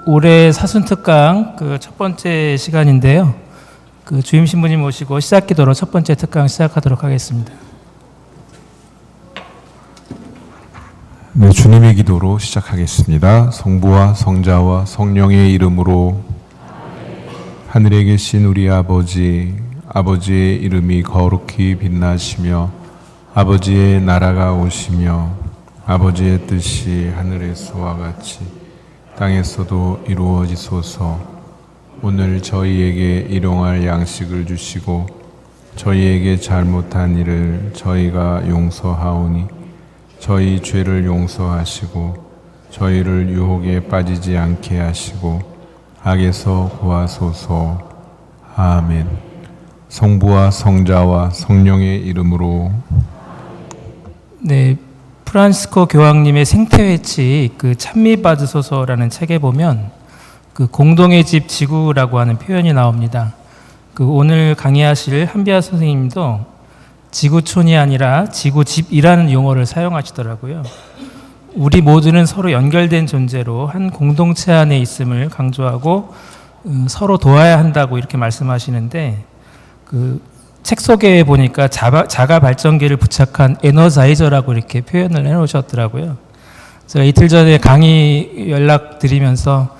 올해 사순특강 첫 번째 시간인데요. 주임 신부님 모시고 시작기도로 첫 번째 특강 시작하도록 하겠습니다. 네, 주님의 기도로 시작하겠습니다. 성부와 성자와 성령의 이름으로. 하늘에 계신 우리 아버지, 아버지의 이름이 거룩히 빛나시며 아버지의 나라가 오시며 아버지의 뜻이 하늘에서와 같이 땅에서도 이루어지소서. 오늘 저희에게 일용할 양식을 주시고 저희에게 잘못한 일을 저희가 용서하오니 저희 죄를 용서하시고 저희를 유혹에 빠지지 않게 하시고 악에서 구하소서. 아멘. 성부와 성자와 성령의 이름으로. 네, 프란시스코 교황님의 생태회치 찬미받으소서라는 책에 보면 공동의 집 지구라고 하는 표현이 나옵니다. 오늘 강의하실 한비아 선생님도 지구촌이 아니라 지구집이라는 용어를 사용하시더라고요. 우리 모두는 서로 연결된 존재로 한 공동체 안에 있음을 강조하고 서로 도와야 한다고 이렇게 말씀하시는데, 책 속에 보니까 자가 발전기를 부착한 에너자이저라고 이렇게 표현을 해놓으셨더라고요. 제가 이틀 전에 강의 연락드리면서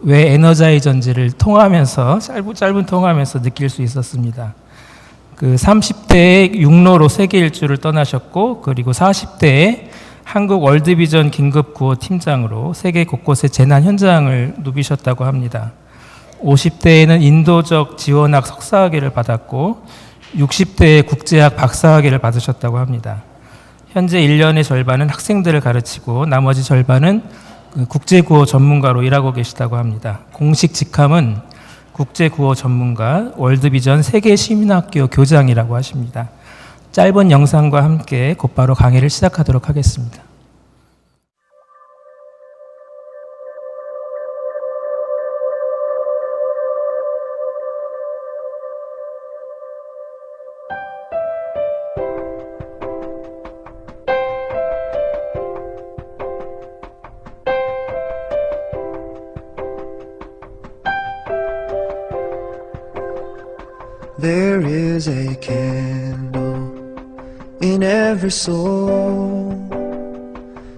왜 에너자이저인지를 통하면서 짧은 통하면서 느낄 수 있었습니다. 30대에 육로로 세계 일주를 떠나셨고, 그리고 40대에 한국 월드비전 긴급구호 팀장으로 세계 곳곳의 재난 현장을 누비셨다고 합니다. 50대에는 인도적 지원학 석사학위를 받았고 60대에 국제학 박사학위를 받으셨다고 합니다. 현재 1년의 절반은 학생들을 가르치고 나머지 절반은 국제구호 전문가로 일하고 계시다고 합니다. 공식 직함은 국제구호 전문가, 월드비전 세계시민학교 교장이라고 하십니다. 짧은 영상과 함께 곧바로 강의를 시작하도록 하겠습니다. There is a candle in every soul,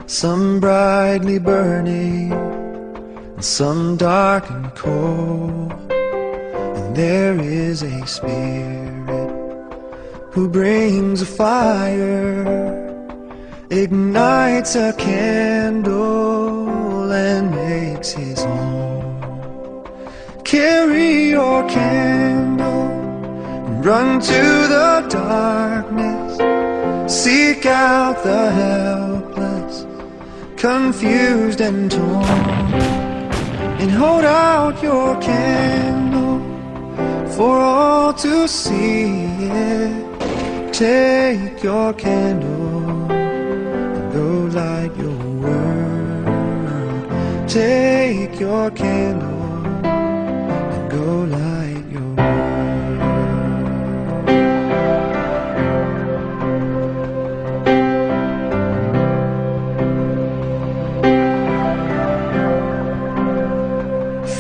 some brightly burning and some dark and cold. And there is a spirit who brings a fire, ignites a candle and makes his home. Carry your candle, run to the darkness, seek out the helpless, confused and torn, and hold out your candle for all to see it. Take your candle and go light your world. Take your candle and go light your world.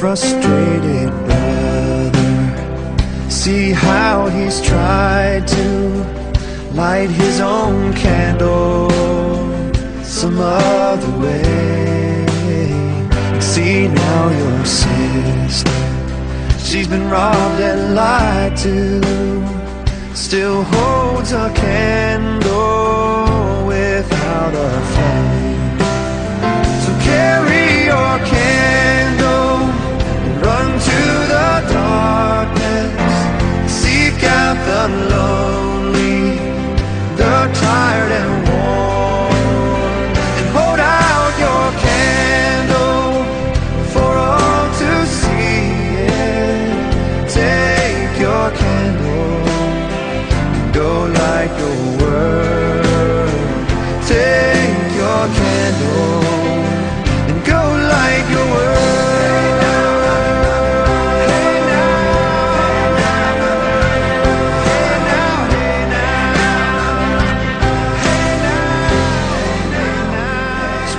Frustrated brother, see how he's tried to light his own candle some other way. See now your sister, she's been robbed and lied to, still holds a candle without a flame. So carry your candle, run to the darkness, seek out the lonely, the tired and worn, and hold out your candle for all to see it. Take your candle and go light your world. Take your candle and go light your world.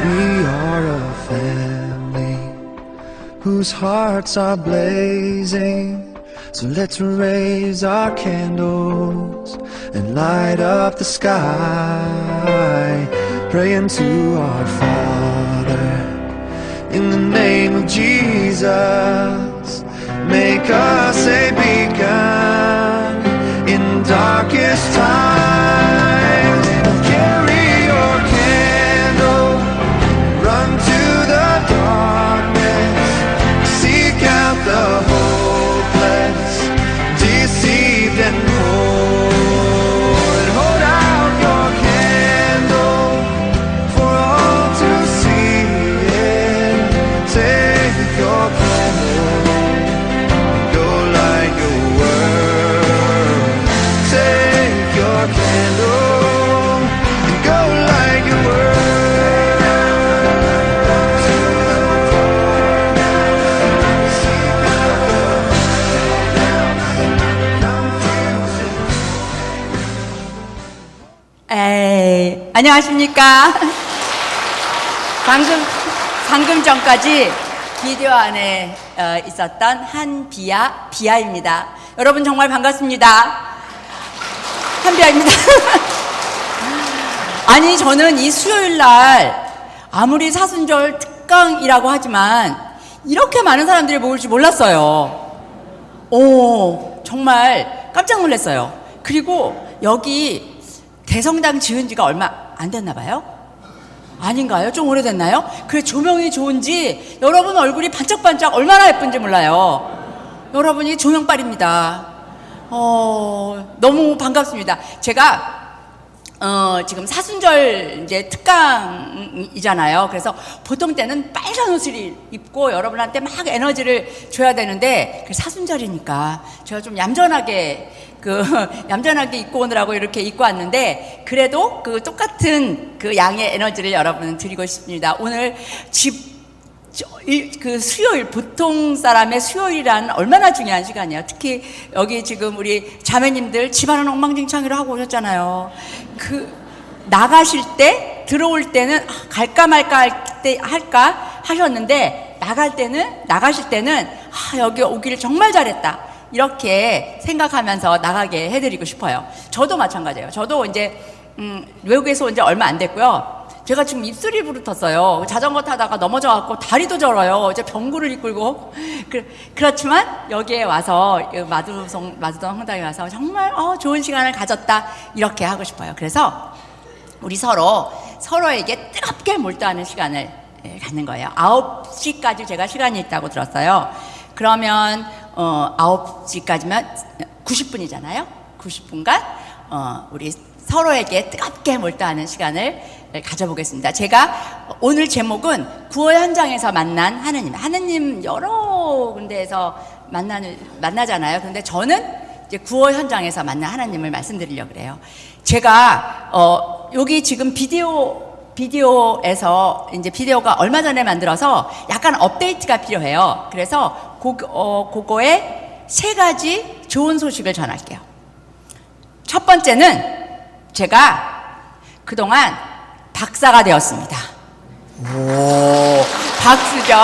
We are a family whose hearts are blazing. So let's raise our candles and light up the sky, praying to our Father in the name of Jesus. Make us a beacon in darkest times. Carry your candle, run to the darkness, seek out the hopeless, deceived and poor. Hold out your candle for all to see it. Take your candle, go light your world. Take your candle and go light your 에이, 안녕하십니까? 방금 전까지 비디오 안에 있었던 한비아입니다. 여러분 정말 반갑습니다. 한비아입니다. 아니, 저는 이 수요일 날 아무리 사순절 특강이라고 하지만 이렇게 많은 사람들이 모일 줄 몰랐어요. 오, 정말 깜짝 놀랐어요. 그리고 여기 대성당 지은 지가 얼마 안 됐나 봐요? 아닌가요? 좀 오래됐나요? 그래, 조명이 좋은지 여러분 얼굴이 반짝반짝 얼마나 예쁜지 몰라요. 여러분이 조명빨입니다. 너무 반갑습니다. 제가 지금 사순절 이제 특강이잖아요. 그래서 보통 때는 빨간 옷을 입고 여러분한테 막 에너지를 줘야 되는데 사순절이니까 제가 좀 얌전하게 입고 오느라고 이렇게 입고 왔는데, 그래도 그 똑같은 그 양의 에너지를 여러분 드리고 싶습니다. 오늘 그 수요일, 보통 사람의 수요일이란 얼마나 중요한 시간이에요. 특히 여기 지금 우리 자매님들 집안은 엉망진창으로 하고 오셨잖아요. 나가실 때, 들어올 때는 갈까 말까 할까 하셨는데, 나가실 때는 여기 오기를 정말 잘했다, 이렇게 생각하면서 나가게 해드리고 싶어요. 저도 마찬가지예요. 저도 이제 외국에서 온 지 얼마 안 됐고요. 제가 지금 입술이 부르텄어요. 자전거 타다가 넘어져갖고 다리도 저려요. 이제 병구를 이끌고. 그렇지만 여기에 와서 마두동 성당에 와서 정말 좋은 시간을 가졌다, 이렇게 하고 싶어요. 그래서 우리 서로에게 뜨겁게 몰두하는 시간을 갖는 거예요. 9시까지 제가 시간이 있다고 들었어요. 그러면 9시까지면 90분이잖아요. 90분간 우리 서로에게 뜨겁게 몰두하는 시간을 가져보겠습니다. 제가 오늘 제목은 구원 현장에서 만난 하느님 여러 군데에서 만나잖아요. 그런데 저는 이제 구원 현장에서 만난 하나님을 말씀드리려고 그래요. 제가 여기 지금 비디오에서 이제 비디오가 얼마 전에 만들어서 약간 업데이트가 필요해요. 그래서 그거에 3가지 좋은 소식을 전할게요. 첫 번째는 제가 그동안 박사가 되었습니다. 오, 박수죠.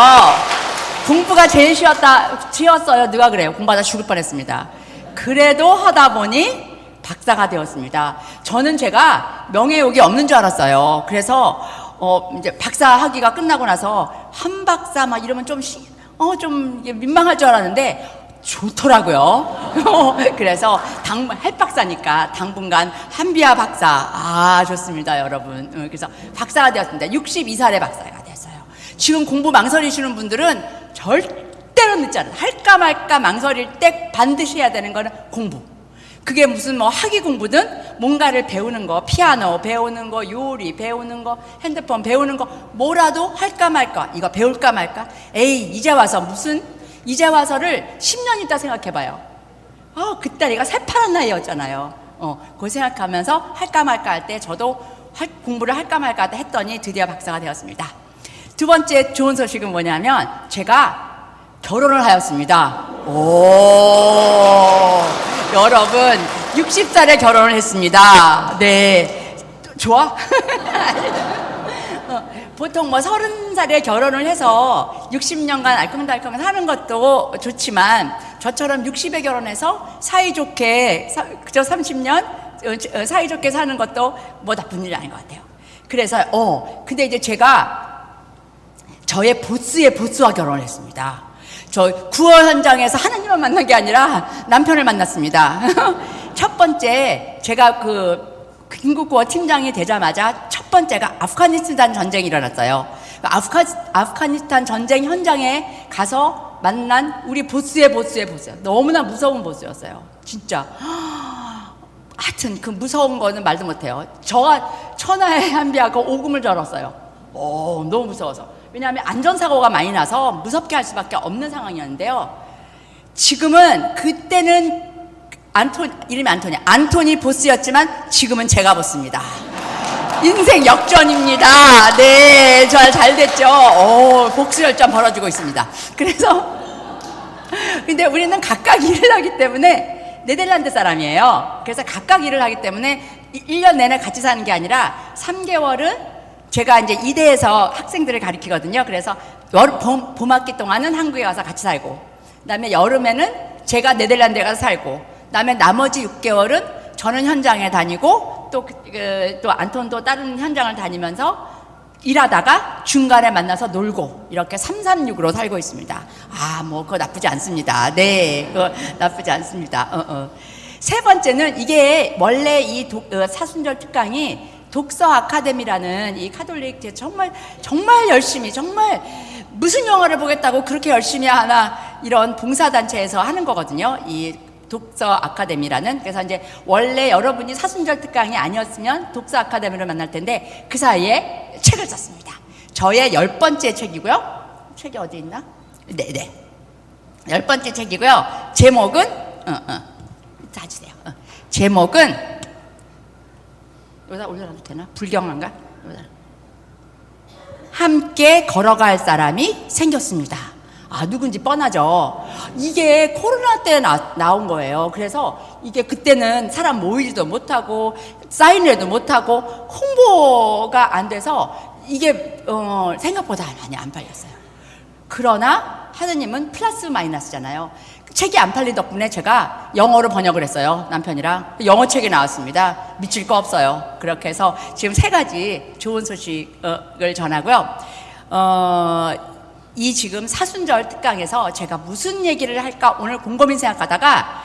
공부가 제일 쉬웠어요. 누가 그래요? 공부하다 죽을 뻔했습니다. 그래도 하다 보니 박사가 되었습니다. 저는 제가 명예욕이 없는 줄 알았어요. 그래서 이제 박사 학위가 끝나고 나서 한 박사 막 이러면 좀 민망할 줄 알았는데 좋더라고요. 그래서 헬박사니까 당분간 한비아 박사, 좋습니다, 여러분. 그래서 박사가 되었습니다. 62살에 박사가 됐어요. 지금 공부 망설이시는 분들은 절대로 늦지 않아요. 할까 말까 망설일 때 반드시 해야 되는 거는 공부. 그게 무슨 학위 공부든 뭔가를 배우는 거, 피아노 배우는 거, 요리 배우는 거, 핸드폰 배우는 거, 뭐라도 할까 말까, 이거 배울까 말까. 이제 와서를 10년 있다 생각해봐요. 그때 내가 새파란 나이였잖아요. 그거 생각하면서 할까 말까 할 때 저도 공부를 할까 말까 했더니 드디어 박사가 되었습니다. 두 번째 좋은 소식은 뭐냐면 제가 결혼을 하였습니다. 여러분 60살에 결혼을 했습니다. 네, 좋아? 보통 뭐 30살에 결혼을 해서 60년간 알콩달콩 사는 것도 좋지만 저처럼 60에 결혼해서 사이좋게 그저 30년 사이좋게 사는 것도 뭐 나쁜 일이 아닌 것 같아요. 그래서 근데 이제 제가 저의 보스의 보스와 결혼을 했습니다. 저 구호 현장에서 하나님을 만난 게 아니라 남편을 만났습니다. 첫 번째 제가 긴급구호 팀장이 되자마자 첫 번째가 아프가니스탄 전쟁이 일어났어요. 아프가니스탄 전쟁 현장에 가서 만난 우리 보스의 보스. 너무나 무서운 보스였어요. 진짜. 하여튼 그 무서운 거는 말도 못해요. 저가 천하의 한비하고 오금을 절었어요. 너무 무서워서. 왜냐하면 안전사고가 많이 나서 무섭게 할 수밖에 없는 상황이었는데요. 지금은 그때는 이름이 안토니 보스였지만 지금은 제가 보스입니다. 인생 역전입니다. 네, 잘 됐죠. 복수열전 벌어지고 있습니다. 그래서 근데 우리는 각각 일을 하기 때문에 네덜란드 사람이에요. 그래서 각각 일을 하기 때문에 1년 내내 같이 사는 게 아니라 3개월은 제가 이제 이대에서 학생들을 가르치거든요. 그래서 봄학기 동안은 한국에 가서 같이 살고, 그다음에 여름에는 제가 네덜란드에 가서 살고, 그다음에 나머지 6개월은 저는 현장에 다니고 또 안톤도 다른 현장을 다니면서 일하다가 중간에 만나서 놀고 이렇게 336으로 살고 있습니다. 그거 나쁘지 않습니다. 네, 그거 나쁘지 않습니다. 세 번째는 이게 원래 이 사순절 특강이 독서 아카데미라는 이 카톨릭 정말 열심히 정말 무슨 영화를 보겠다고 그렇게 열심히 하나 이런 봉사단체에서 하는 거거든요. 이 독서 아카데미라는. 그래서 이제 원래 여러분이 사순절 특강이 아니었으면 독서 아카데미를 만날 텐데 그 사이에 책을 썼습니다. 저의 10번째 책이고요. 책이 어디 있나? 네네. 10번째 책이고요. 제목은 짜주세요. 제목은 여기다 올려놔도 되나? 불경한가? 함께 걸어갈 사람이 생겼습니다. 누군지 뻔하죠. 이게 코로나 때 나온 거예요. 그래서 이게 그때는 사람 모이지도 못하고 사인회도 못하고 홍보가 안 돼서 이게 생각보다 많이 안 팔렸어요. 그러나 하느님은 플러스 마이너스잖아요. 책이 안 팔린 덕분에 제가 영어로 번역을 했어요. 남편이랑. 영어 책이 나왔습니다. 미칠 거 없어요. 그렇게 해서 지금 3가지 좋은 소식을 전하고요. 이 지금 사순절 특강에서 제가 무슨 얘기를 할까 오늘 곰곰이 생각하다가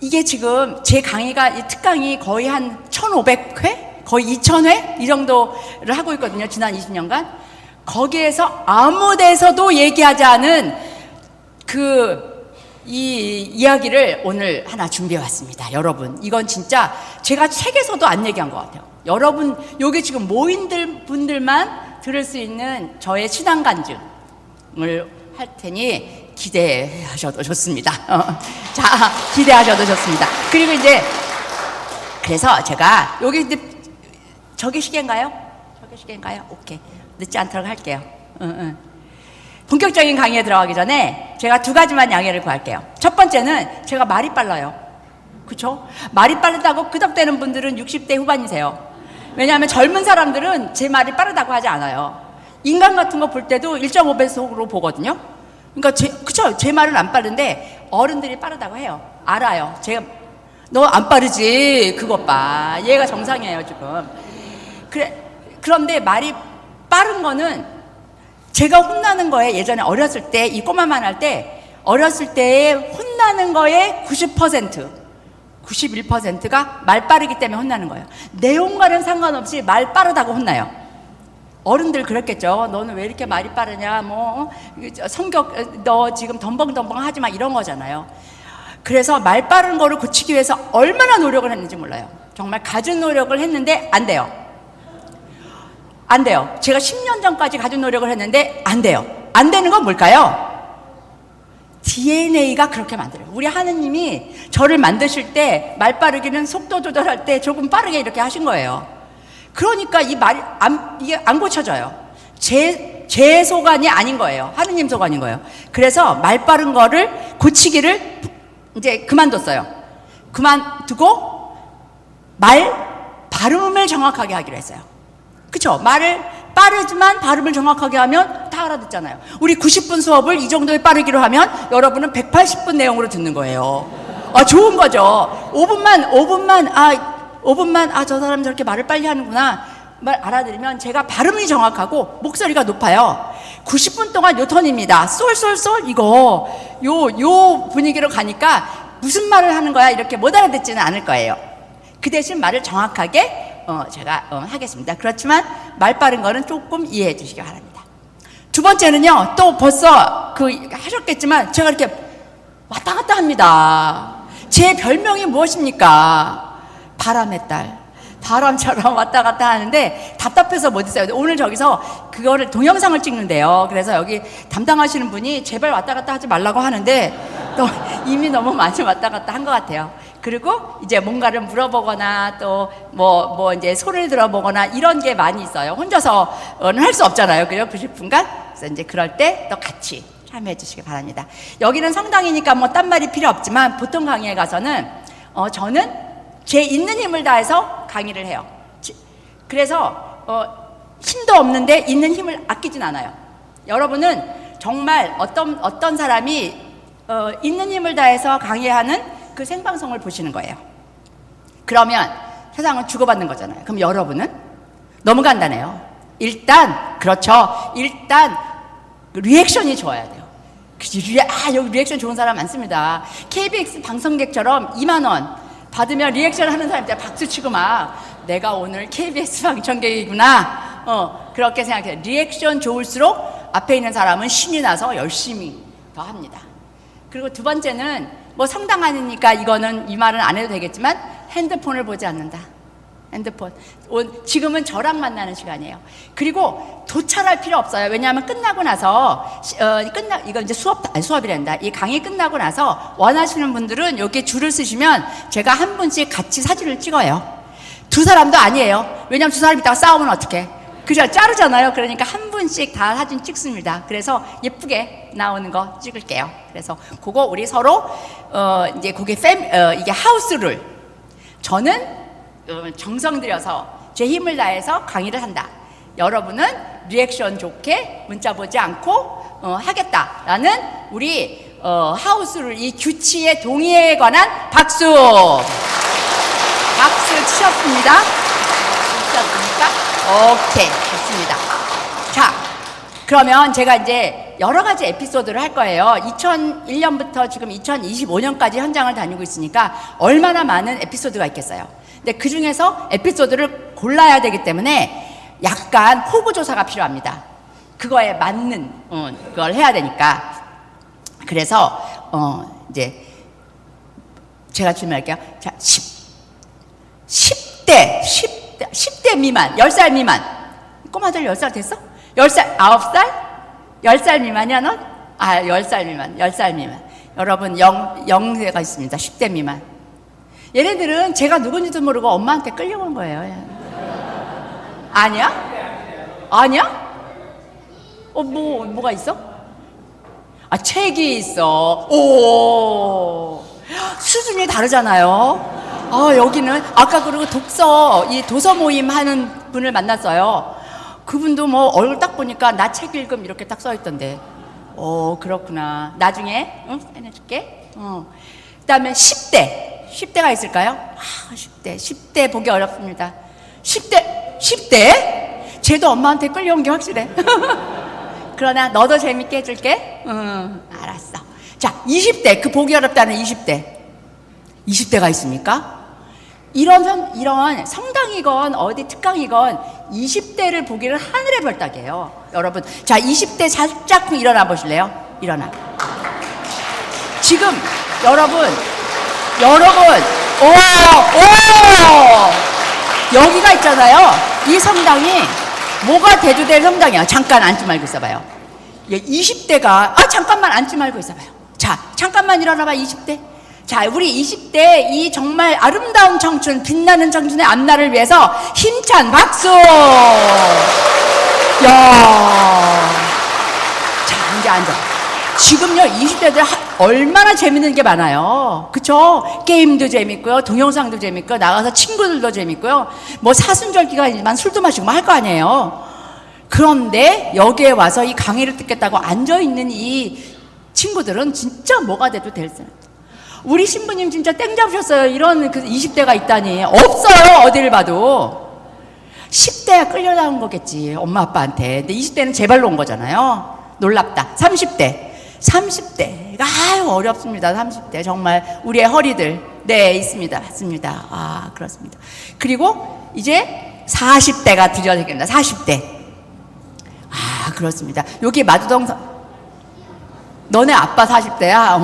이게 지금 제 강의가 이 특강이 거의 한 1,500회? 거의 2,000회? 이 정도를 하고 있거든요. 지난 20년간. 거기에서 아무 데서도 얘기하지 않은 이 이야기를 오늘 하나 준비해 왔습니다. 여러분, 이건 진짜 제가 책에서도 안 얘기한 것 같아요. 여러분, 여기 지금 모인 분들만 들을 수 있는 저의 신앙 간증을 할 테니 기대하셔도 좋습니다. 자, 기대하셔도 좋습니다. 그리고 이제 그래서 제가 여기 이제 저게 시계인가요? 오케이. 늦지 않도록 할게요. 본격적인 강의에 들어가기 전에 제가 2가지만 양해를 구할게요. 첫 번째는 제가 말이 빨라요. 그쵸? 말이 빠르다고 끄덕대는 분들은 60대 후반이세요. 왜냐하면 젊은 사람들은 제 말이 빠르다고 하지 않아요. 인간 같은 거 볼 때도 1.5배속으로 보거든요. 그러니까 제 말은 안 빠른데 어른들이 빠르다고 해요. 알아요. 제가 너 안 빠르지? 그것 봐. 얘가 정상이에요 지금. 그런데 말이 빠른 거는 제가 혼나는 거에 예전에 어렸을 때 이 꼬마만 할 때 어렸을 때에 혼나는 거에 90% 91%가 말 빠르기 때문에 혼나는 거예요. 내용과는 상관없이 말 빠르다고 혼나요. 어른들 그랬겠죠. 너는 왜 이렇게 말이 빠르냐, 성격 너 지금 덤벙덤벙 하지 마, 이런 거잖아요. 그래서 말 빠른 거를 고치기 위해서 얼마나 노력을 했는지 몰라요. 정말 갖은 노력을 했는데 안 돼요. 제가 10년 전까지 가진 노력을 했는데 안 돼요. 안 되는 건 뭘까요? DNA가 그렇게 만들어요. 우리 하느님이 저를 만드실 때 말 빠르기는 속도 조절할 때 조금 빠르게 이렇게 하신 거예요. 그러니까 이 말이 이게 안 고쳐져요. 제 소관이 아닌 거예요. 하느님 소관인 거예요. 그래서 말 빠른 거를 고치기를 이제 그만뒀어요. 그만두고 말 발음을 정확하게 하기로 했어요. 그쵸? 말을 빠르지만 발음을 정확하게 하면 다 알아듣잖아요. 우리 90분 수업을 이 정도의 빠르기로 하면 여러분은 180분 내용으로 듣는 거예요. 좋은 거죠. 5분만 저 사람 저렇게 말을 빨리 하는구나 말 알아들으면 제가 발음이 정확하고 목소리가 높아요. 90분 동안 요 톤입니다. 쏠 이거 요 분위기로 가니까 무슨 말을 하는 거야 이렇게 못 알아듣지는 않을 거예요. 그 대신 말을 정확하게 제가 하겠습니다. 그렇지만 말 빠른 거는 조금 이해해 주시기 바랍니다. 두 번째는요, 또 벌써 하셨겠지만 제가 이렇게 왔다 갔다 합니다. 제 별명이 무엇입니까? 바람의 딸. 바람처럼 왔다 갔다 하는데 답답해서 못 있어요. 오늘 저기서 그거를 동영상을 찍는데요. 그래서 여기 담당하시는 분이 제발 왔다 갔다 하지 말라고 하는데 또 이미 너무 많이 왔다 갔다 한 것 같아요. 그리고 이제 뭔가를 물어보거나 또 뭐 이제 소리를 들어보거나 이런 게 많이 있어요. 혼자서는 할 수 없잖아요. 그죠? 90분간. 그래서 이제 그럴 때 또 같이 참여해 주시기 바랍니다. 여기는 성당이니까 뭐 딴 말이 필요 없지만 보통 강의에 가서는 저는 제 있는 힘을 다해서 강의를 해요. 그래서 힘도 없는데 있는 힘을 아끼진 않아요. 여러분은 정말 어떤 사람이 있는 힘을 다해서 강의하는 그 생방송을 보시는 거예요. 그러면 세상은 주고받는 거잖아요. 그럼 여러분은 너무 간단해요. 일단 리액션이 좋아야 돼요. 여기 리액션 좋은 사람 많습니다. KBS 방송객처럼 2만 원 받으면 리액션 하는 사람들 박수 치고 막 내가 오늘 KBS 방청객이구나 그렇게 생각해요. 리액션 좋을수록 앞에 있는 사람은 신이 나서 열심히 더 합니다. 그리고 두 번째는 뭐 성당 아니니까 이 말은 안 해도 되겠지만 핸드폰을 보지 않는다. 핸드폰. 지금은 저랑 만나는 시간이에요. 그리고 도찰할 필요 없어요. 왜냐하면 끝나고 나서 이거 이제 수업이란다. 이 강의 끝나고 나서 원하시는 분들은 여기 줄을 쓰시면 제가 한 분씩 같이 사진을 찍어요. 두 사람도 아니에요. 왜냐하면 두 사람이 있다가 싸우면 어떡해? 그죠? 자르잖아요. 그러니까 한 분씩 다 사진 찍습니다. 그래서 예쁘게 나오는 거 찍을게요. 그래서 그거 우리 서로 이제 그게 이게 하우스룰. 저는 정성 들여서 제 힘을 다해서 강의를 한다. 여러분은 리액션 좋게 문자 보지 않고 하겠다라는 우리 하우스룰 이 규칙의 동의에 관한 박수 치셨습니다. 치셨습니까? 오케이, 좋습니다. 자, 그러면 제가 이제 여러 가지 에피소드를 할 거예요. 2001년부터 지금 2025년까지 현장을 다니고 있으니까 얼마나 많은 에피소드가 있겠어요. 근데 그 중에서 에피소드를 골라야 되기 때문에 약간 호구조사가 필요합니다. 그거에 맞는 그걸 해야 되니까. 그래서 이제 제가 질문할게요. 자, 10대 미만, 10살 미만. 꼬마들 10살 됐어? 10살, 9살? 10살 미만이야, 넌? 10살 미만. 여러분, 영세가 있습니다. 10대 미만. 얘네들은 제가 누군지도 모르고 엄마한테 끌려온 거예요. 아니야? 뭐가 있어? 책이 있어. 오, 수준이 다르잖아요. 여기는 아까 그리고 이 도서 모임 하는 분을 만났어요. 그분도 뭐 얼굴 딱 보니까 나 책 읽음 이렇게 딱 써 있던데. 그렇구나. 나중에 사인해줄게. 그다음에 10대가 있을까요? 10대 보기 어렵습니다. 10대? 쟤도 엄마한테 끌려온 게 확실해. 그러나 너도 재밌게 해줄게. 알았어. 자, 20대, 그 보기 어렵다는 20대가 있습니까? 이런 성당이건 어디 특강이건 20대를 보기를 하늘의 별따기예요. 여러분, 자, 20대 살짝 일어나 보실래요? 일어나. 지금 여러분, 여기가 있잖아요. 이 성당이 뭐가 대두될 성당이야. 잠깐 앉지 말고 있어봐요. 20대가 잠깐만 앉지 말고 있어봐요. 자, 잠깐만 일어나봐. 20대. 자, 우리 20대 이 정말 아름다운 청춘, 빛나는 청춘의 앞날을 위해서 힘찬 박수. 자, 이제 앉아. 지금요 20대들 얼마나 재밌는 게 많아요. 그쵸? 게임도 재밌고요, 동영상도 재밌고요, 나가서 친구들도 재밌고요, 뭐 사순절기가 있지만 술도 마시고 할 거 아니에요. 그런데 여기에 와서 이 강의를 듣겠다고 앉아있는 이 친구들은 진짜 뭐가 돼도 될 사람. 우리 신부님 진짜 땡 잡으셨어요. 이런 그 20대가 있다니. 없어요. 어디를 봐도. 10대야 끌려나온 거겠지. 엄마 아빠한테. 근데 20대는 제발로 온 거잖아요. 놀랍다. 30대가 아유 어렵습니다. 30대 정말 우리의 허리들 네 있습니다. 맞습니다. 아 그렇습니다. 그리고 이제 40대가 드디어 되겠습니다. 40대. 아 그렇습니다. 여기 마두동 너네 아빠 40대야.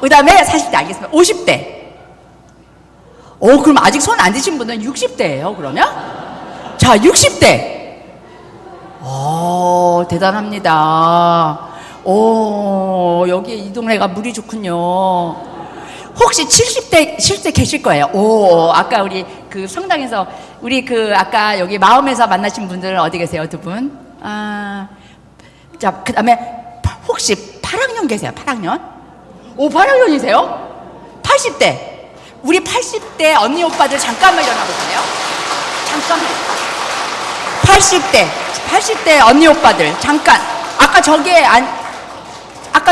그 다음에 40대 알겠습니다. 50대. 그럼 아직 손 안 드신 분은 60대예요. 그러면 자 60대. 대단합니다. 여기 이 동네가 물이 좋군요. 혹시 70대 계실 거예요. 아까 우리 그 성당에서 우리 그 아까 여기 마음에서 만나신 분들 어디 계세요? 두 분? 자, 그 다음에 혹시 8학년 계세요? 8학년? 8학년이세요? 80대. 우리 80대 언니 오빠들 잠깐만 일어나 보세요. 잠깐만. 80대 언니 오빠들 잠깐. 아까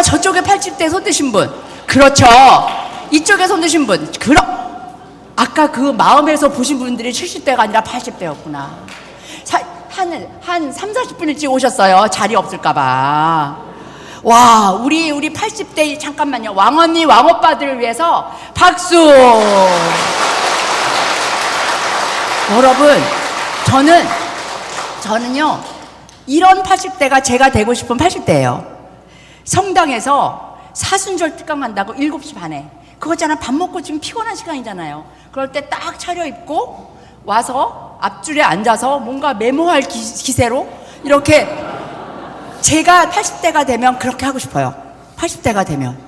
저쪽에 80대 손 드신 분. 그렇죠. 이쪽에 손 드신 분. 아까 그 마음에서 보신 분들이 70대가 아니라 80대였구나. 한 3, 40분 일찍 오셨어요. 자리 없을까봐. 와, 우리 80대, 잠깐만요. 왕언니, 왕오빠들을 위해서 박수! 여러분, 저는요, 이런 80대가 제가 되고 싶은 80대예요. 성당에서 사순절 특강 한다고 7시 반에. 그거 있잖아, 밥 먹고 지금 피곤한 시간이잖아요. 그럴 때 딱 차려입고 와서 앞줄에 앉아서 뭔가 메모할 기세로 이렇게 제가 80대가 되면 그렇게 하고 싶어요. 80대가 되면.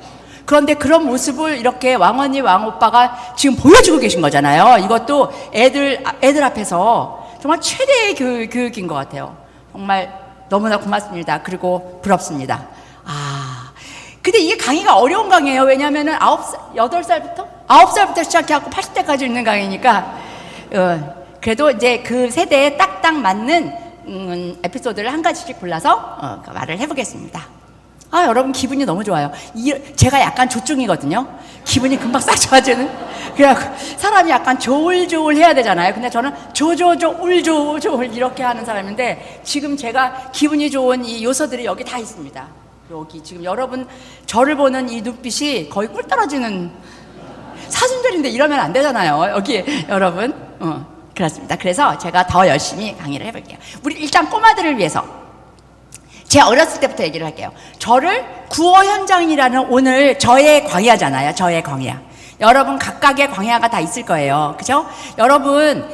그런데 그런 모습을 이렇게 왕언니, 왕오빠가 지금 보여주고 계신 거잖아요. 이것도 애들 앞에서 정말 최대의 교육인 것 같아요. 정말 너무나 고맙습니다. 그리고 부럽습니다. 근데 이게 강의가 어려운 강의예요. 왜냐하면 9살부터 시작해갖고 80대까지 있는 강의니까. 그래도 이제 그 세대에 딱딱 맞는 에피소드를 한 가지씩 골라서 말을 해보겠습니다. 여러분 기분이 너무 좋아요. 제가 약간 조증이거든요. 기분이 금방 싹 좋아지는. 그래갖고 사람이 약간 조울조울 해야 되잖아요. 근데 저는 조울 이렇게 하는 사람인데 지금 제가 기분이 좋은 이 요소들이 여기 다 있습니다. 여기 지금 여러분 저를 보는 이 눈빛이 거의 꿀 떨어지는 사순절인데 이러면 안 되잖아요. 여기 여러분. 그렇습니다. 그래서 제가 더 열심히 강의를 해볼게요. 우리 일단 꼬마들을 위해서 제 어렸을 때부터 얘기를 할게요. 저를 구호 현장이라는 오늘 저의 광야잖아요. 저의 광야. 여러분 각각의 광야가 다 있을 거예요. 그죠? 여러분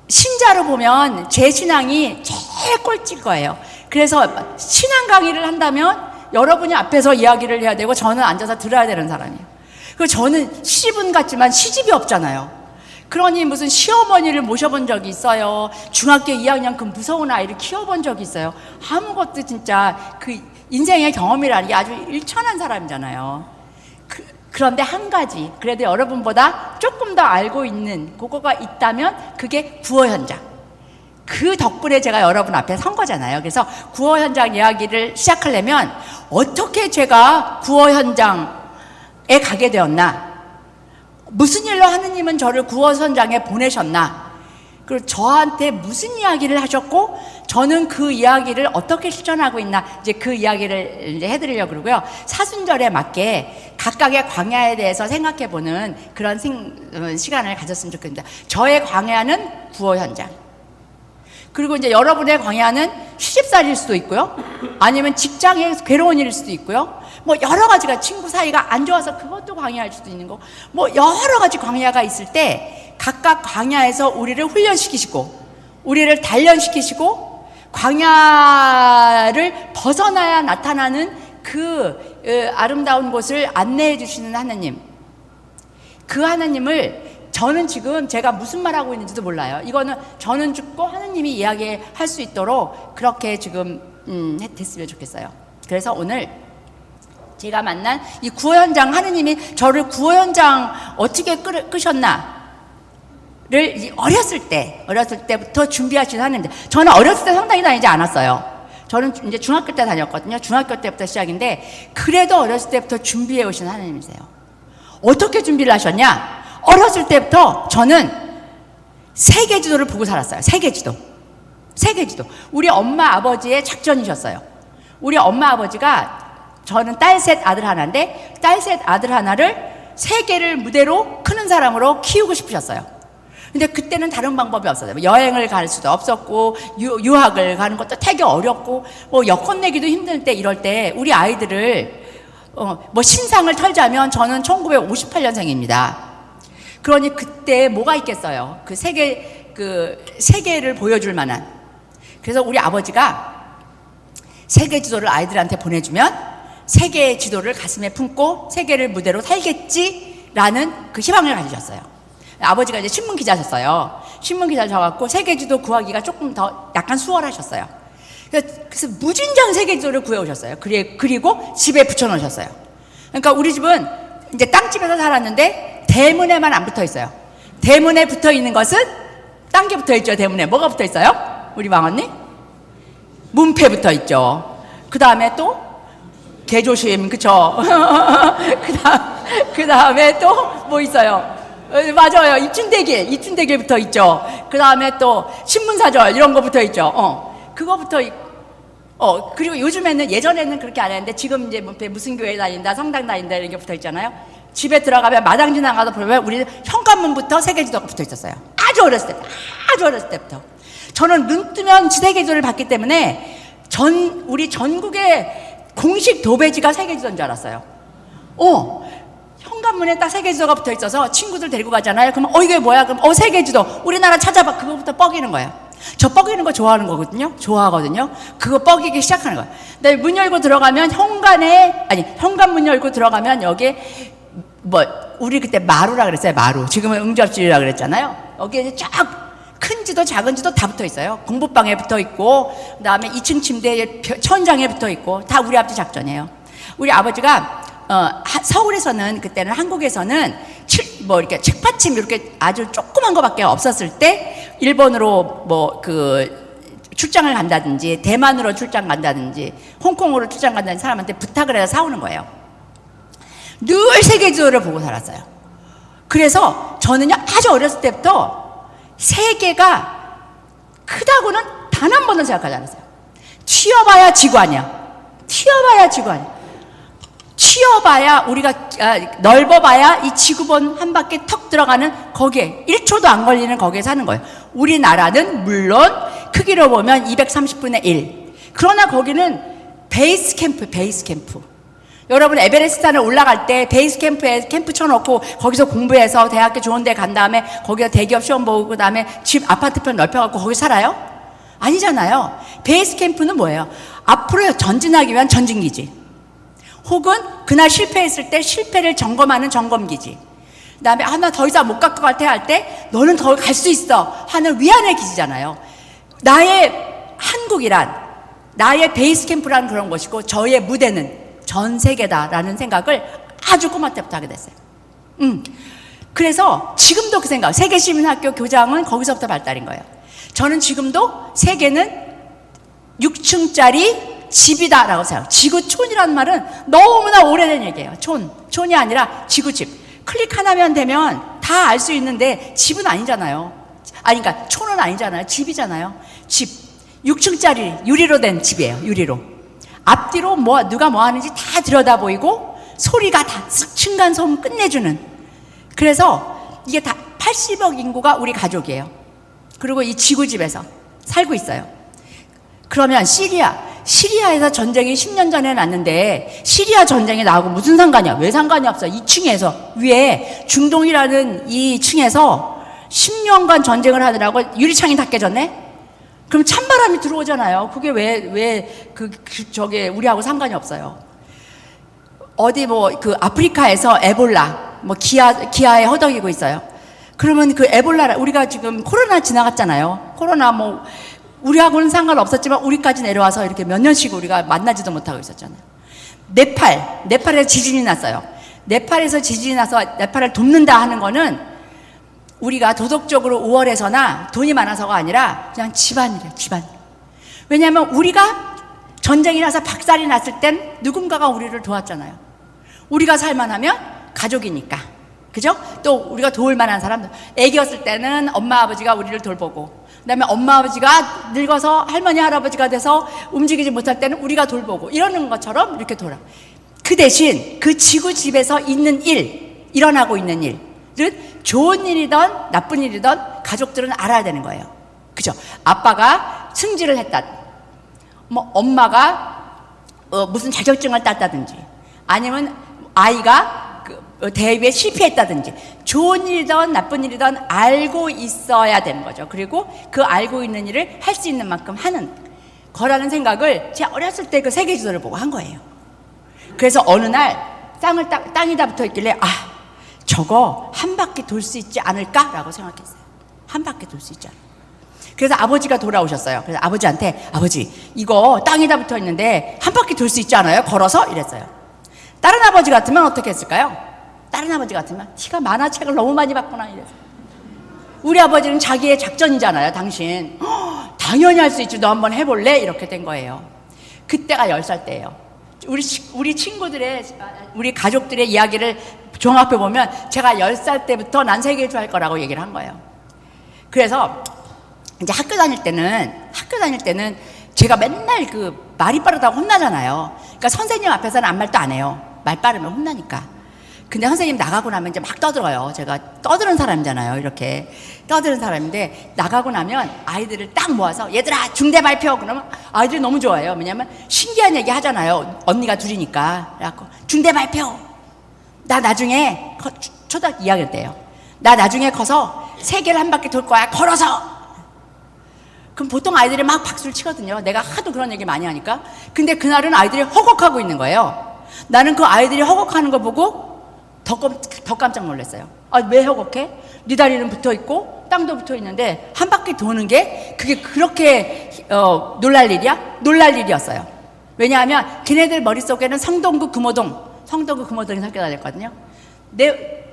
신자로 보면 제 신앙이 제일 꼴찌일 거예요. 그래서 신앙 강의를 한다면 여러분이 앞에서 이야기를 해야 되고 저는 앉아서 들어야 되는 사람이에요. 그리고 저는 시집은 갔지만 시집이 없잖아요. 그러니 무슨 시어머니를 모셔본 적이 있어요. 중학교 2학년 그 무서운 아이를 키워본 적이 있어요. 아무것도 진짜 그 인생의 경험이라는 게 아주 일천한 사람이잖아요. 그런데 한 가지 그래도 여러분보다 조금 더 알고 있는 그거가 있다면 그게 구호 현장. 그 덕분에 제가 여러분 앞에 선 거잖아요. 그래서 구호 현장 이야기를 시작하려면 어떻게 제가 구호 현장에 가게 되었나, 무슨 일로 하느님은 저를 구호 현장에 보내셨나, 그리고 저한테 무슨 이야기를 하셨고 저는 그 이야기를 어떻게 실천하고 있나, 이제 그 이야기를 이제 해드리려고 그러고요. 사순절에 맞게 각각의 광야에 대해서 생각해보는 그런 시간을 가졌으면 좋겠습니다. 저의 광야는 구호 현장. 그리고 이제 여러분의 광야는 시집살이일 수도 있고요. 아니면 직장에 괴로운 일일 수도 있고요. 뭐 여러 가지가, 친구 사이가 안 좋아서 그것도 광야일 수도 있는 거. 뭐 여러 가지 광야가 있을 때 각각 광야에서 우리를 훈련시키시고 우리를 단련시키시고 광야를 벗어나야 나타나는 그 아름다운 곳을 안내해 주시는 하나님. 그 하나님을 저는 지금 제가 무슨 말 하고 있는지도 몰라요. 이거는 저는 죽고 하느님이 이야기할 수 있도록 그렇게 지금 됐으면 좋겠어요. 그래서 오늘 제가 만난 이 구호 현장, 하느님이 저를 구호 현장 어떻게 끄셨나, 어렸을 때부터 준비하시는 하는데, 저는 어렸을 때 상당히 다니지 않았어요. 저는 이제 중학교 때 다녔거든요. 중학교 때부터 시작인데, 그래도 어렸을 때부터 준비해 오신 하나님이세요. 어떻게 준비를 하셨냐? 어렸을 때부터 저는 세계 지도를 보고 살았어요. 세계 지도. 우리 엄마 아버지의 작전이셨어요. 우리 엄마 아버지가, 저는 딸 셋 아들 하나인데, 딸 셋 아들 하나를 세계를 무대로 크는 사람으로 키우고 싶으셨어요. 근데 그때는 다른 방법이 없었어요. 여행을 갈 수도 없었고, 유학을 가는 것도 되게 어렵고, 뭐 여권 내기도 힘들 때, 이럴 때 우리 아이들을 뭐 신상을 털자면, 저는 1958년생입니다. 그러니 그때 뭐가 있겠어요? 그 세계를 보여줄 만한. 그래서 우리 아버지가 세계 지도를 아이들한테 보내주면 세계 지도를 가슴에 품고 세계를 무대로 살겠지라는 그 희망을 가지셨어요. 아버지가 이제 신문 기자셨어요. 신문 기자셔갖고 세계 지도 구하기가 조금 더 약간 수월하셨어요. 그래서 무진장 세계 지도를 구해오셨어요. 그리고 집에 붙여놓으셨어요. 그러니까 우리 집은 이제 땅집에서 살았는데 대문에만 안 붙어 있어요. 대문에 붙어 있는 것은, 딴 게 붙어 있죠. 대문에 뭐가 붙어 있어요? 우리 망언니? 문패 붙어 있죠. 그 다음에 또 개조심, 그쵸? 그 다음에 또 뭐 있어요? 맞아요. 입춘대길 붙어 있죠. 그 다음에 또 신문사절 이런 거 붙어 있죠. 그거 붙어 있고, 그리고 요즘에는, 예전에는 그렇게 안 했는데, 지금 이제 무슨 교회 다닌다, 성당 다닌다 이런 게 붙어 있잖아요. 집에 들어가면 마당 지나가서 보면 우리 현관문부터 세계지도가 붙어 있었어요. 아주 어렸을 때부터. 저는 눈 뜨면 세계지도를 봤기 때문에 우리 전국의 공식 도배지가 세계지도인 줄 알았어요. 현관문에 딱 세계지도가 붙어 있어서 친구들 데리고 가잖아요. 그러면 이게 뭐야? 그럼 세계지도 우리나라 찾아봐. 그거부터 뻐기는 거예요. 저 뻐기는 거 좋아하거든요. 그거 뻐기기 시작하는 거예요. 근데 문 열고 들어가면 현관문 열고 들어가면 여기에 우리 그때 마루라 그랬어요. 마루. 지금은 응접실이라 그랬잖아요. 여기에 이제 쫙 큰 지도 작은 지도 다 붙어 있어요. 공부방에 붙어 있고, 그 다음에 2층 침대에 천장에 붙어 있고, 다 우리 아버지 작전이에요. 우리 아버지가 서울에서는, 그때는 한국에서는 이렇게 책받침 이렇게 아주 조그만 거밖에 없었을 때, 일본으로 출장을 간다든지, 대만으로 출장 간다든지, 홍콩으로 출장 간다든지 사람한테 부탁을 해서 사오는 거예요. 늘 세계 지도를 보고 살았어요. 그래서 저는요, 아주 어렸을 때부터 세계가 크다고는 단 한 번도 생각하지 않았어요. 튀어봐야 지구 아니야. 튀어봐야 우리가 넓어봐야 이 지구본 한 바퀴 턱 들어가는 거기에 1초도 안 걸리는 거기에 사는 거예요. 우리나라는 물론 크기로 보면 230분의 1. 그러나 거기는 베이스 캠프. 여러분 에베레스트산에 올라갈 때 베이스 캠프에 캠프 쳐놓고 거기서 공부해서 대학교 좋은 데 간 다음에 거기서 대기업 시험 보고 그 다음에 집 아파트편 넓혀갖고 거기 살아요? 아니잖아요. 베이스 캠프는 뭐예요? 앞으로 전진하기 위한 전진기지, 혹은 그날 실패했을 때 실패를 점검하는 점검기지, 그 다음에 나 더 이상 못 갈 것 같아 할 때 너는 더 갈 수 있어 하는 위안의 기지잖아요. 나의 한국이란, 나의 베이스 캠프라는 그런 것이고, 저의 무대는 전 세계다라는 생각을 아주 꼬마 때부터 하게 됐어요. 그래서 지금도 그 생각, 세계시민학교 교장은 거기서부터 발달인 거예요. 저는 지금도 세계는 6층짜리 집이다라고 생각해요. 지구촌이라는 말은 너무나 오래된 얘기예요. 촌이 아니라 지구집. 클릭 하나면 되면 다 알 수 있는데 집은 아니잖아요. 그러니까 촌은 아니잖아요. 집이잖아요. 집. 6층짜리 유리로 된 집이에요. 유리로. 앞뒤로 누가 뭐 하는지 다 들여다 보이고, 소리가 다 층간소음 끝내주는. 그래서 이게 다 80억 인구가 우리 가족이에요. 그리고 이 지구집에서 살고 있어요. 그러면 시리아에서 전쟁이 10년 전에 났는데, 시리아 전쟁이 나하고 무슨 상관이야? 왜 상관이 없어? 2층에서 위에 중동이라는 이 층에서 10년간 전쟁을 하느라고 유리창이 다 깨졌네? 그럼 찬바람이 들어오잖아요. 그게 저게 우리하고 상관이 없어요. 아프리카에서 에볼라, 기아에 허덕이고 있어요. 그러면 그 에볼라, 우리가 지금 코로나 지나갔잖아요. 코로나 우리하고는 상관없었지만 우리까지 내려와서 이렇게 몇 년씩 우리가 만나지도 못하고 있었잖아요. 네팔에서 지진이 났어요. 네팔에서 지진이 나서 네팔을 돕는다 하는 거는 우리가 도덕적으로 우월해서나 돈이 많아서가 아니라 그냥 집안이래요, 집안. 왜냐하면 우리가 전쟁이 나서 박살이 났을 땐 누군가가 우리를 도왔잖아요. 우리가 살만하면 가족이니까. 그죠? 또 우리가 도울 만한 사람들. 애기였을 때는 엄마 아버지가 우리를 돌보고, 그다음에 엄마 아버지가 늙어서 할머니 할아버지가 돼서 움직이지 못할 때는 우리가 돌보고, 이러는 것처럼 이렇게 돌아. 그 대신 그 지구 집에서 있는 일, 일어나고 있는 일은 좋은 일이든 나쁜 일이든 가족들은 알아야 되는 거예요. 그죠? 아빠가 승진을 했다, 뭐 엄마가 무슨 자격증을 땄다든지, 아니면 아이가 대회에 실패했다든지, 좋은 일이든 나쁜 일이든 알고 있어야 되는 거죠. 그리고 그 알고 있는 일을 할 수 있는 만큼 하는 거라는 생각을 제가 어렸을 때 그 세계 지도를 보고 한 거예요. 그래서 어느 날 땅이 다 붙어 있길래, 아, 저거 한 바퀴 돌 수 있지 않을까라고 생각했어요. 한 바퀴 돌 수 있지 않을까. 그래서 아버지가 돌아오셨어요. 그래서 아버지한테, 아버지, 이거 땅이 다 붙어 있는데 한 바퀴 돌 수 있지 않아요? 걸어서? 이랬어요. 다른 아버지 같으면 어떻게 했을까요? 다른 아버지 같으면 티가 만화책을 너무 많이 봤구나 이래서. 우리 아버지는 자기의 작전이잖아요. 당신 당연히 할 수 있지, 너 한번 해볼래? 이렇게 된 거예요. 그때가 10살 때예요. 우리 친구들의, 우리 가족들의 이야기를 종합해 보면 제가 10살 때부터 난 세계일주 할 거라고 얘기를 한 거예요. 그래서 이제 학교 다닐 때는 제가 맨날 그 말이 빠르다고 혼나잖아요. 그러니까 선생님 앞에서는 아무 말도 안 해요. 말 빠르면 혼나니까. 근데 선생님 나가고 나면 이제 막 떠들어요. 제가 떠드는 사람이잖아요. 이렇게 떠드는 사람인데, 나가고 나면 아이들을 딱 모아서, 얘들아 중대 발표, 그러면 아이들이 너무 좋아해요. 왜냐면 신기한 얘기 하잖아요. 언니가 둘이니까. 그래갖고 중대 발표, 나 나중에 초등학교 2학년 때예요. 나 나중에 커서 세계를 한 바퀴 돌 거야, 걸어서. 그럼 보통 아이들이 막 박수를 치거든요. 내가 하도 그런 얘기 많이 하니까. 근데 그날은 아이들이 허걱하고 있는 거예요. 나는 그 아이들이 허걱하는 거 보고 더 깜짝 놀랐어요. 아, 왜 허걱해? 네 다리는 붙어 있고 땅도 붙어 있는데 한 바퀴 도는 게 그게 그렇게 놀랄 일이야? 놀랄 일이었어요. 왜냐하면 걔네들 머릿속에는 성동구 금호동이 학교 다녔거든요.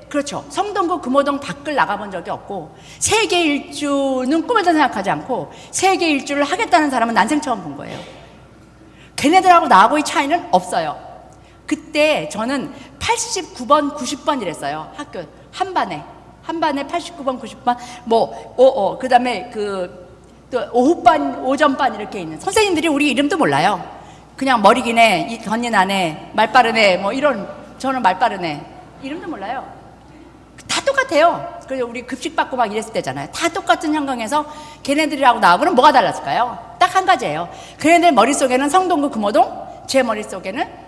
그렇죠. 성동구 금호동 밖을 나가본 적이 없고, 세계 일주는 꿈에도 생각하지 않고 세계 일주를 하겠다는 사람은 난생 처음 본 거예요. 걔네들하고 나하고의 차이는 없어요. 그때 저는 89번, 90번 이랬어요. 학교 한 반에 89번, 90번, 그 다음에 또 오후반, 오전반 이렇게 있는 선생님들이 우리 이름도 몰라요. 그냥 머리기네, 덧니나네, 말빠르네, 뭐 이런. 저는 말빠르네, 이름도 몰라요. 다 똑같아요. 그래서 우리 급식 받고 막 이랬을 때잖아요. 다 똑같은 환경에서 걔네들이라고 나하고는 뭐가 달랐을까요? 딱 한 가지예요. 걔네들 머릿속에는 성동구 금호동, 제 머릿속에는,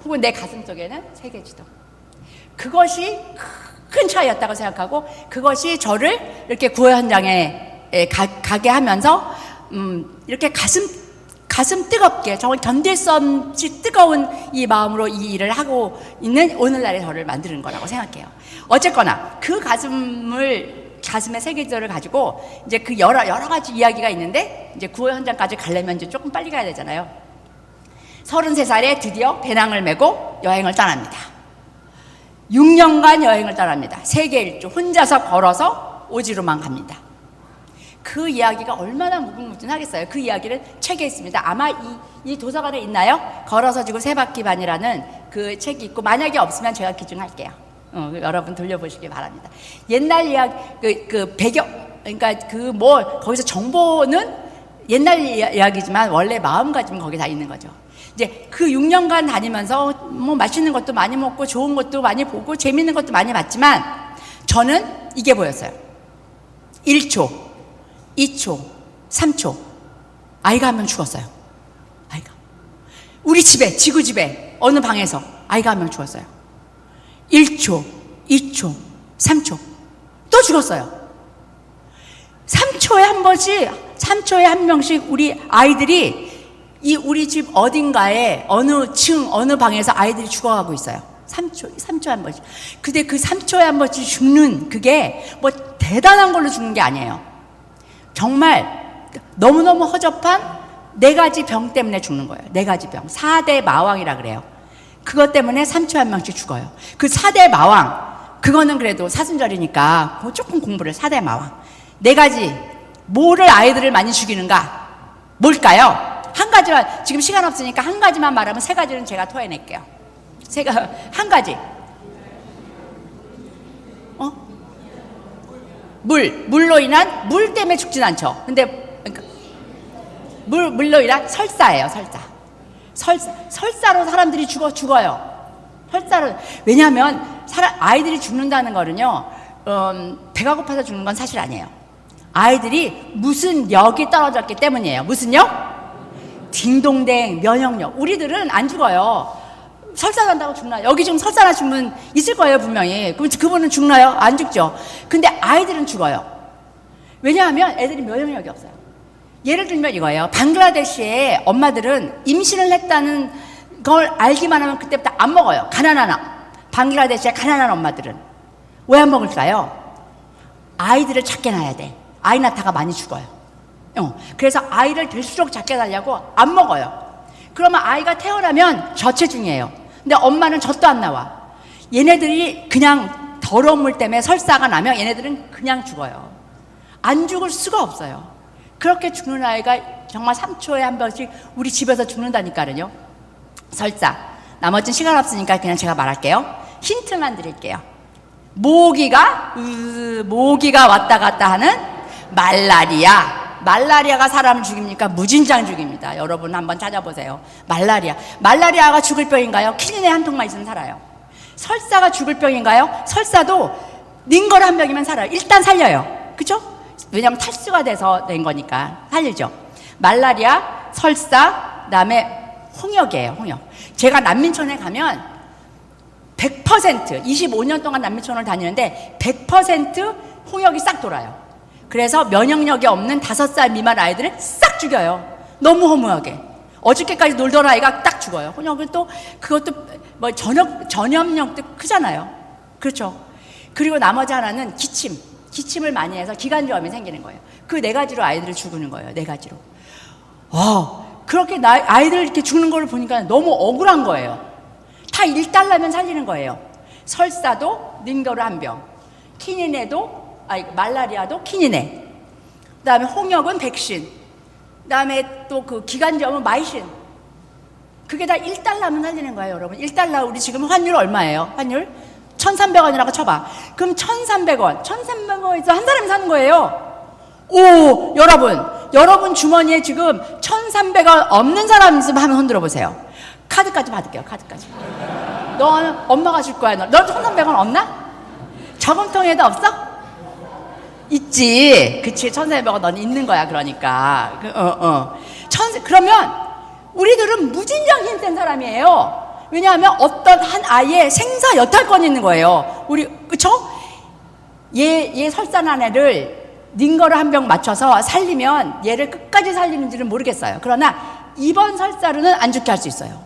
혹은 내 가슴 속에는 세계지도. 그것이 큰 차이였다고 생각하고, 그것이 저를 이렇게 구호 현장에 가게 하면서 이렇게 가슴 뜨겁게, 정말 견딜 수 없이 뜨거운 이 마음으로 이 일을 하고 있는 오늘날의 저를 만드는 거라고 생각해요. 어쨌거나 그 가슴의 세계지도를 가지고 이제 그 여러 가지 이야기가 있는데, 이제 구호 현장까지 가려면 이제 조금 빨리 가야 되잖아요. 33살에 드디어 배낭을 메고 여행을 떠납니다. 6년간 여행을 떠납니다. 세계 일주 혼자서 걸어서 오지로만 갑니다. 그 이야기가 얼마나 무궁무진하겠어요. 그 이야기를 책에 있습니다. 아마 이 도서관에 있나요? 걸어서 지구 3바퀴 반이라는 그 책이 있고, 만약에 없으면 제가 기증할게요. 여러분 돌려보시기 바랍니다. 옛날 이야기, 그 배경, 그러니까 거기서 정보는 옛날 이야기지만 원래 마음가짐은 거기 다 있는 거죠. 이제 그 6년간 다니면서 뭐 맛있는 것도 많이 먹고 좋은 것도 많이 보고 재밌는 것도 많이 봤지만, 저는 이게 보였어요. 1초, 2초, 3초. 아이가 한 명 죽었어요. 아이가. 우리 집에, 지구 집에 어느 방에서 아이가 한 명 죽었어요. 1초, 2초, 3초. 또 죽었어요. 3초에 한 번씩, 3초에 한 명씩 우리 아이들이 우리 집 어딘가에 어느 층, 어느 방에서 아이들이 죽어가고 있어요. 3초에 한 번씩. 근데 그 3초에 한 번씩 죽는 그게 뭐 대단한 걸로 죽는 게 아니에요. 정말 너무너무 허접한 4가지 병 때문에 죽는 거예요. 4가지 병. 4대 마왕이라 그래요. 그것 때문에 3초에 한 명씩 죽어요. 그 4대 마왕, 그거는 그래도 사순절이니까 조금 공부를 4대 마왕 4가지 뭐를 아이들을 많이 죽이는가 뭘까요? 한 가지만 지금 시간 없으니까 한 가지만 말하면 3가지는 제가 토해낼게요. 한 가지 물로 인한 물 때문에 죽진 않죠. 근데 그러니까 물로 인한 설사예요. 설사로 사람들이 죽어요. 설사로. 왜냐하면 아이들이 죽는다는 거는요, 배가 고파서 죽는 건 사실 아니에요. 아이들이 무슨 역이 떨어졌기 때문이에요. 무슨 역? 딩동댕 면역력. 우리들은 안 죽어요. 설사난다고 죽나요? 여기 지금 설사나신 분 있을 거예요, 분명히. 그럼 그분은 죽나요? 안 죽죠. 근데 아이들은 죽어요. 왜냐하면 애들이 면역력이 없어요. 예를 들면 이거예요. 방글라데시의 엄마들은 임신을 했다는 걸 알기만 하면 그때부터 안 먹어요. 방글라데시의 가난한 엄마들은. 왜 안 먹을까요? 아이들을 작게 낳아야 돼. 아이 낳다가 많이 죽어요. 그래서 아이를 될수록 작게 낳으려고 안 먹어요. 그러면 아이가 태어나면 저체중이에요. 근데 엄마는 젖도 안 나와. 얘네들이 그냥 더러운 물 때문에 설사가 나면 얘네들은 그냥 죽어요. 안 죽을 수가 없어요. 그렇게 죽는 아이가 정말 3초에 한 번씩 우리 집에서 죽는다니까요. 설사. 나머지는 시간 없으니까 그냥 제가 말할게요. 힌트만 드릴게요. 모기가 왔다 갔다 하는 말라리아가 사람을 죽입니까? 무진장 죽입니다. 여러분 한번 찾아보세요. 말라리아가 죽을 병인가요? 키니네 한 통만 있으면 살아요. 설사가 죽을 병인가요? 설사도 링거를 한 병이면 살아요. 일단 살려요. 그죠? 왜냐하면 탈수가 돼서 된 거니까 살리죠. 말라리아, 설사, 그다음에 홍역이에요. 홍역. 제가 난민촌에 가면 100% 25년 동안 난민촌을 다니는데 100% 홍역이 싹 돌아요. 그래서 면역력이 없는 5살 미만 아이들을 싹 죽여요. 너무 허무하게. 어저께까지 놀던 아이가 딱 죽어요. 홍역은 또 그것도 뭐 전염력도 크잖아요. 그렇죠. 그리고 나머지 하나는 기침을 많이 해서 기관지염이 생기는 거예요. 그 4가지로 아이들을 죽이는 거예요. 4가지로. 그렇게 아이들 이렇게 죽는 걸 보니까 너무 억울한 거예요. 다 1달러면 살리는 거예요. 설사도 링거를 한 병, 말라리아도 키니네, 그 다음에 홍역은 백신, 그 다음에 또 그 기관지염은 마이신. 그게 다 1달러면 살리는 거예요, 여러분. 1달러, 우리 지금 환율 얼마예요? 환율? 1,300원이라고 쳐봐. 그럼 1,300원에서 한 사람이 사는 거예요. 오, 여러분 주머니에 지금 1,300원 없는 사람 있으면 한번 흔들어 보세요. 카드까지 받을게요, 카드까지. 너 엄마가 줄 거야. 너 1,300원 없나? 저금통에도 없어? 있지. 그치. 1,400원 넌 있는 거야. 그러니까. 그러면 우리들은 무진장 힘센 사람이에요. 왜냐하면 어떤 한 아이의 생사 여탈권이 있는 거예요. 그쵸? 얘 설사난 애를 링거를 한 병 맞춰서 살리면 얘를 끝까지 살리는지는 모르겠어요. 그러나 이번 설사로는 안 죽게 할 수 있어요.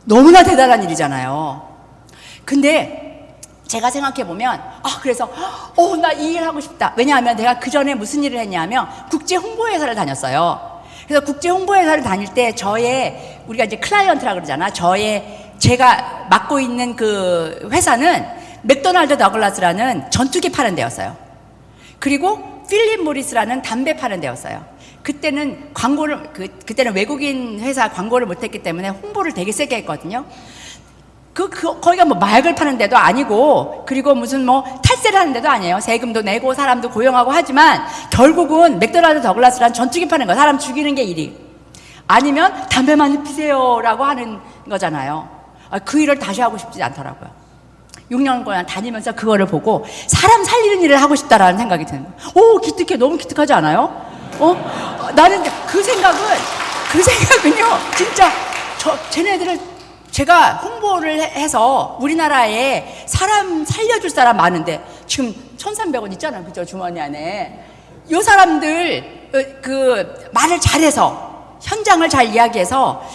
너무나 대단한 일이잖아요. 근데 제가 생각해보면 그래서 나 이 일 하고 싶다. 왜냐하면 내가 그 전에 무슨 일을 했냐면 국제 홍보회사를 다녔어요. 그래서 국제 홍보회사를 다닐 때 우리가 이제 클라이언트라고 그러잖아. 제가 맡고 있는 그 회사는 맥도날드 더글라스라는 전투기 파는 데였어요. 그리고 필립 모리스라는 담배 파는 데였어요. 그때는 그때는 외국인 회사 광고를 못했기 때문에 홍보를 되게 세게 했거든요. 거기가 뭐 마약을 파는 데도 아니고, 그리고 무슨 탈세를 하는 데도 아니에요. 세금도 내고 사람도 고용하고 하지만 결국은 맥도날드 더글라스라는 전투기 파는 거, 사람 죽이는 게 일이. 아니면 담배만 피세요라고 하는 거잖아요. 그 일을 다시 하고 싶지 않더라고요. 6년간 다니면서 그거를 보고 사람 살리는 일을 하고 싶다라는 생각이 드는 거예요. 오, 기특해. 너무 기특하지 않아요? 나는 그 생각은요, 진짜 쟤네들을 제가 홍보를 해서 우리나라에 사람 살려줄 사람 많은데 지금 1,300원 있잖아요. 그죠? 주머니 안에. 요 사람들 말을 잘해서, 현장을 잘 이야기해서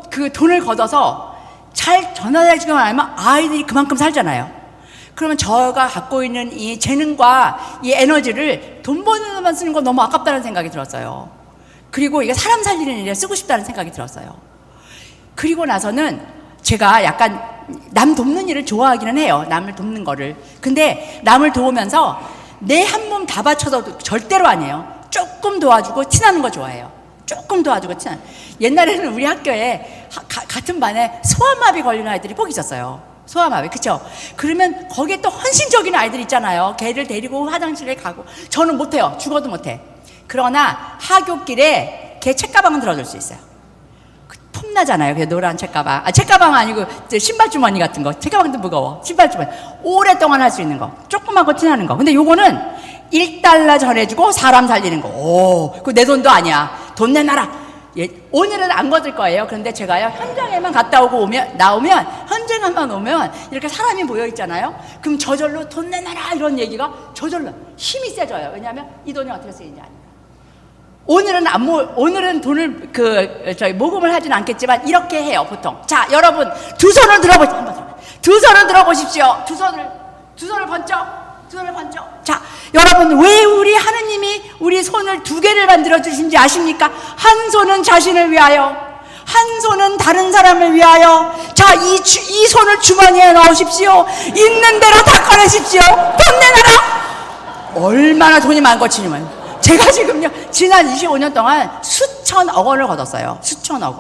그 돈을 걷어서 잘 전화해주기만 하면 아이들이 그만큼 살잖아요. 그러면 저가 갖고 있는 이 재능과 이 에너지를 돈 버는 데만 쓰는 건 너무 아깝다는 생각이 들었어요. 그리고 이게 사람 살리는 일에 쓰고 싶다는 생각이 들었어요. 그리고 나서는 제가 약간 남 돕는 일을 좋아하기는 해요. 남을 돕는 거를. 근데 남을 도우면서 내 한 몸 다 바쳐도 절대로 아니에요. 조금 도와주고 티나는 거 좋아해요. 조금 도와주고 티나는. 옛날에는 우리 학교에 같은 반에 소아마비 걸리는 아이들이 꼭 있었어요. 소아마비, 그쵸? 그러면 거기에 또 헌신적인 아이들 있잖아요. 걔를 데리고 화장실에 가고. 저는 못해요. 죽어도 못해. 그러나 하굣길에 걔 책가방은 들어줄 수 있어요. 폼나잖아요. 그 노란 책가방. 책가방 아니고 신발 주머니 같은 거. 책가방도 무거워. 신발 주머니. 오랫동안 할 수 있는 거. 조그맣고 티나는 거. 근데 요거는 1달러 전해주고 사람 살리는 거. 오, 그거 내 돈도 아니야. 돈 내놔라. 예, 오늘은 안 거둘 거예요. 그런데 제가요, 현장에만 갔다 오고 나오면, 현장에만 오면, 이렇게 사람이 모여있잖아요? 그럼 저절로 돈 내놔라! 이런 얘기가 저절로 힘이 세져요. 왜냐하면 이 돈이 어떻게 쓰이는지 아니까. 오늘은 돈을, 모금을 하진 않겠지만, 이렇게 해요, 보통. 자, 여러분, 두 손을 들어보십시오. 한번 두 손을 들어보십시오. 두 손을 번쩍. 자, 여러분, 왜 우리 하느님이 우리 손을 두 개를 만들어 주신지 아십니까? 한 손은 자신을 위하여, 한 손은 다른 사람을 위하여. 자, 이 손을 주머니에 넣으십시오. 있는 대로 다 꺼내십시오. 돈 내놔라. 얼마나 돈이 많고 치냐면, 제가 지금요, 지난 25년 동안 수천억 원을 걷었어요. 수천억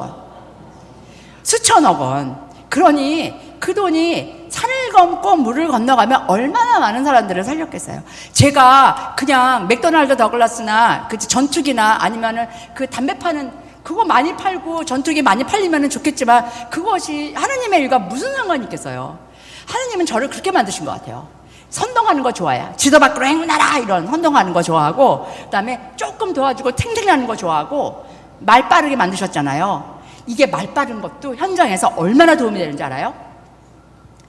원. 그러니 그 돈이 산을 넘고 물을 건너가면 얼마나 많은 사람들을 살렸겠어요. 제가 그냥 맥도날드 더글라스나 그 전투기나 아니면은 그 담배 파는 그거 많이 팔고 전투기 많이 팔리면은 좋겠지만, 그것이 하느님의 일과 무슨 상관이 있겠어요. 하느님은 저를 그렇게 만드신 것 같아요. 선동하는 거 좋아해요. 지도 밖으로 행나라 이런 선동하는 거 좋아하고, 그다음에 조금 도와주고 탱탱하는 거 좋아하고, 말 빠르게 만드셨잖아요. 이게 말 빠른 것도 현장에서 얼마나 도움이 되는지 알아요?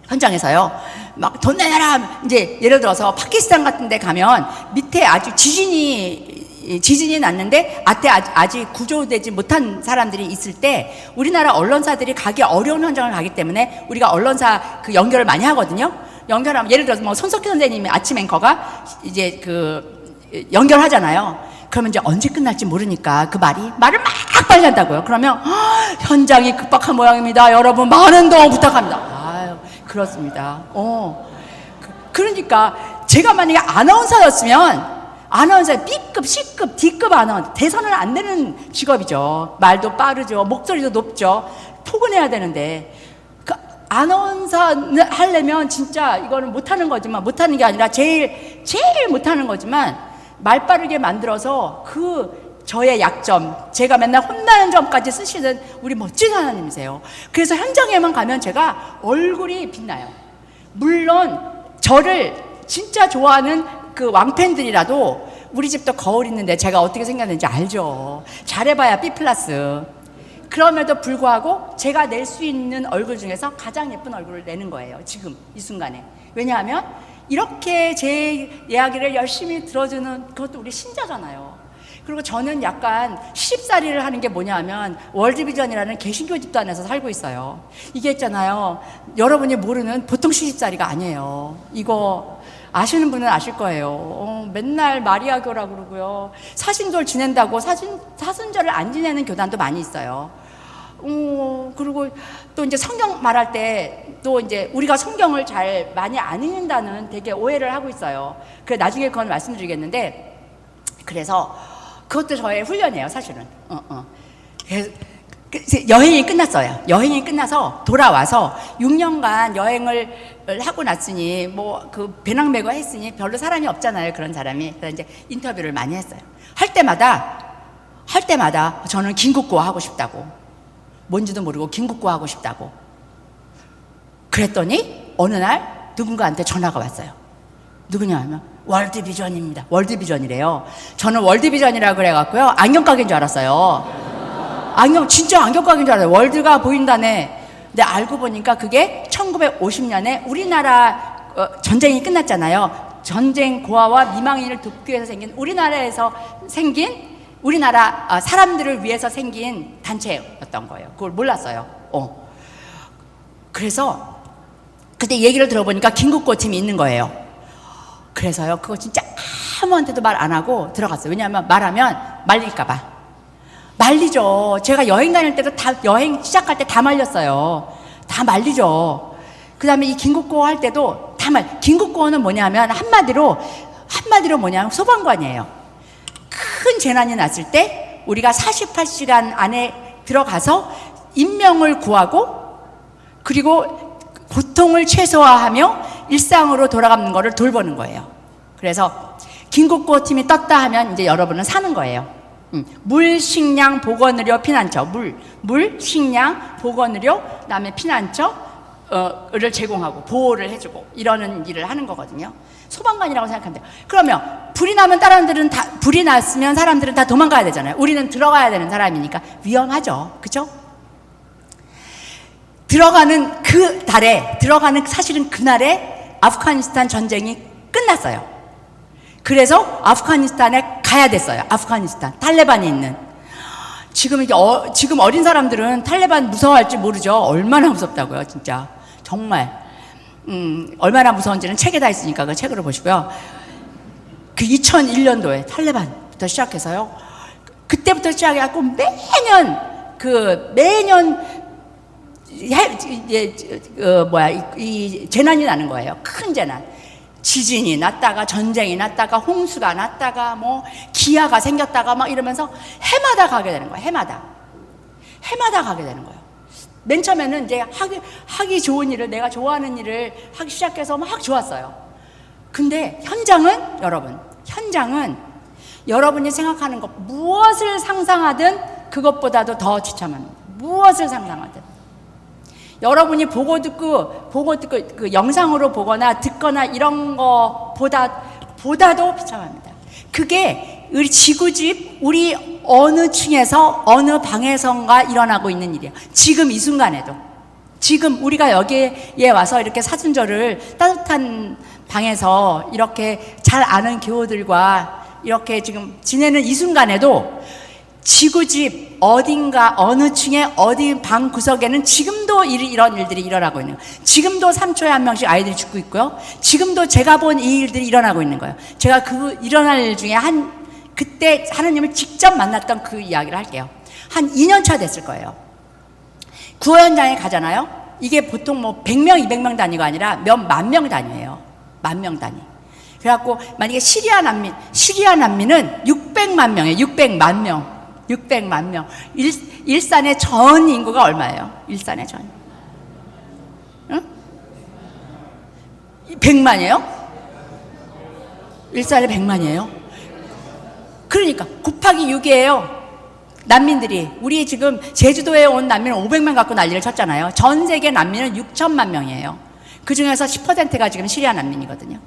현장에서요, 막 돈 내놔라. 이제 예를 들어서 파키스탄 같은 데 가면 밑에 아주 지진이 났는데 아직 구조되지 못한 사람들이 있을 때, 우리나라 언론사들이 가기 어려운 현장을 가기 때문에 우리가 언론사 그 연결을 많이 하거든요. 연결하면, 예를 들어서 뭐 손석희 선생님이 아침 앵커가 이제 연결하잖아요. 그러면 이제 언제 끝날지 모르니까 말을 막 빨리 한다고요. 그러면 현장이 급박한 모양입니다. 여러분, 많은 도움 부탁합니다. 아유, 그렇습니다. 그러니까 제가 만약에 아나운서였으면, 아나운서 B급, C급, D급 아나운서, 대선을 안 되는 직업이죠. 말도 빠르죠. 목소리도 높죠. 포근해야 되는데, 아나운서 하려면 진짜 이거는 못하는 거지만, 못하는 게 아니라 제일 못하는 거지만, 말 빠르게 만들어서 저의 약점, 제가 맨날 혼나는 점까지 쓰시는 우리 멋진 하나님이세요. 그래서 현장에만 가면 제가 얼굴이 빛나요. 물론 저를 진짜 좋아하는 그 왕팬들이라도, 우리 집도 거울 있는데 제가 어떻게 생겼는지 알죠. 잘해봐야 B+. 그럼에도 불구하고 제가 낼 수 있는 얼굴 중에서 가장 예쁜 얼굴을 내는 거예요. 지금 이 순간에. 왜냐하면 이렇게 제 이야기를 열심히 들어주는 그것도 우리 신자잖아요. 그리고 저는 약간 시집살이를 하는 게 뭐냐면, 월드비전이라는 개신교 집단에서 살고 있어요. 이게 있잖아요, 여러분이 모르는 보통 시집살이가 아니에요. 이거 아시는 분은 아실 거예요. 맨날 마리아교라고 그러고요, 사신절 지낸다고 사순절을 안 지내는 교단도 많이 있어요. 그리고 또 이제 성경 말할 때 또 이제 우리가 성경을 잘 많이 안 읽는다는 되게 오해를 하고 있어요. 그래, 나중에 그건 말씀드리겠는데, 그래서 그것도 저의 훈련이에요, 사실은. 여행이 끝났어요. 여행이 끝나서 돌아와서 6년간 여행을 하고 났으니, 뭐 배낭 메고 했으니 별로 사람이 없잖아요, 그런 사람이. 그래서 이제 인터뷰를 많이 했어요. 할 때마다 저는 긴국고와 하고 싶다고, 뭔지도 모르고 긴국고와 하고 싶다고. 그랬더니 어느 날 누군가한테 전화가 왔어요. 누구냐 하면 월드비전입니다. 월드비전이래요. 저는 월드비전이라고 그래갖고요, 안경가게인 줄 알았어요. 진짜 안경가게인 줄 알아요. 월드가 보인다네. 근데 알고 보니까 그게 1950년에 우리나라 전쟁이 끝났잖아요. 전쟁 고아와 미망인을 돕기 위해서 생긴, 우리나라에서 생긴, 우리나라 사람들을 위해서 생긴 단체였던 거예요. 그걸 몰랐어요. 그래서 그때 얘기를 들어보니까 긴국고 팀이 있는 거예요. 그래서요, 그거 진짜 아무한테도 말 안 하고 들어갔어요. 왜냐하면 말하면 말릴까봐. 말리죠. 제가 여행 다닐 때도 여행 시작할 때 다 말렸어요. 다 말리죠. 그 다음에 이 긴급구호 할 때도 긴급구호는 뭐냐면 한마디로 뭐냐면 소방관이에요. 큰 재난이 났을 때 우리가 48시간 안에 들어가서 인명을 구하고 그리고 고통을 최소화하며 일상으로 돌아가는 거를 돌보는 거예요. 그래서 긴급구호 팀이 떴다 하면 이제 여러분은 사는 거예요. 물, 식량, 보건의료, 피난처. 물, 식량, 보건의료, 그다음에 피난처를 제공하고 보호를 해주고 이러는 일을 하는 거거든요. 소방관이라고 생각하면 돼요. 그러면 불이 났으면 사람들은 다 도망가야 되잖아요. 우리는 들어가야 되는 사람이니까 위험하죠. 그렇죠? 사실은 그날에 아프가니스탄 전쟁이 끝났어요. 그래서 아프가니스탄에 가야 됐어요. 아프가니스탄 탈레반이 있는. 지금 어린 사람들은 탈레반 무서워할지 모르죠. 얼마나 무섭다고요, 진짜. 정말. 얼마나 무서운지는 책에 다 있으니까 그 책으로 보시고요. 그 2001년도에 탈레반부터 시작해서요. 그때부터 시작해갖고 매년 이 재난이 나는 거예요. 큰 재난. 지진이 났다가 전쟁이 났다가 홍수가 났다가 뭐 기아가 생겼다가 막 이러면서 해마다 가게 되는 거예요. 해마다 가게 되는 거예요. 맨 처음에는 이제 하기 좋은 일을, 내가 좋아하는 일을 하기 시작해서 막 좋았어요. 근데 현장은 여러분이 생각하는 것 무엇을 상상하든 그것보다도 더 처참합니다. 무엇을 상상하든. 여러분이 보고 듣고 그 영상으로 보거나 듣거나 이런 거보다도 비참합니다. 그게 우리 지구집 우리 어느 층에서 어느 방에선가 일어나고 있는 일이에요. 지금 이 순간에도. 지금 우리가 여기에 와서 이렇게 사순절을 따뜻한 방에서 이렇게 잘 아는 교우들과 이렇게 지금 지내는 이 순간에도 지구집 어딘가 어느 층에 어디 방 구석에는 지금도 이런 일들이 일어나고 있는 거예요. 지금도 3초에 한 명씩 아이들이 죽고 있고요. 지금도 제가 본 이 일들이 일어나고 있는 거예요. 제가 그 일어날 일 중에 그때 하나님을 직접 만났던 그 이야기를 할게요. 한 2년 차 됐을 거예요. 구호 현장에 가잖아요. 이게 보통 뭐 100명, 200명 단위가 아니라 몇 만 명 단위예요. 10,000명 단위. 그래갖고 만약에 시리아 난민은 600만 명이에요. 600만 명. 일산의 전 인구가 얼마예요? 일산의 전. 응? 100만이에요? 일산에 100만이에요? 그러니까 곱하기 6이에요. 난민들이. 우리 지금 제주도에 온 난민은 500만 갖고 난리를 쳤잖아요. 전 세계 난민은 6천만 명이에요. 그 중에서 10%가 지금 시리아 난민이거든요.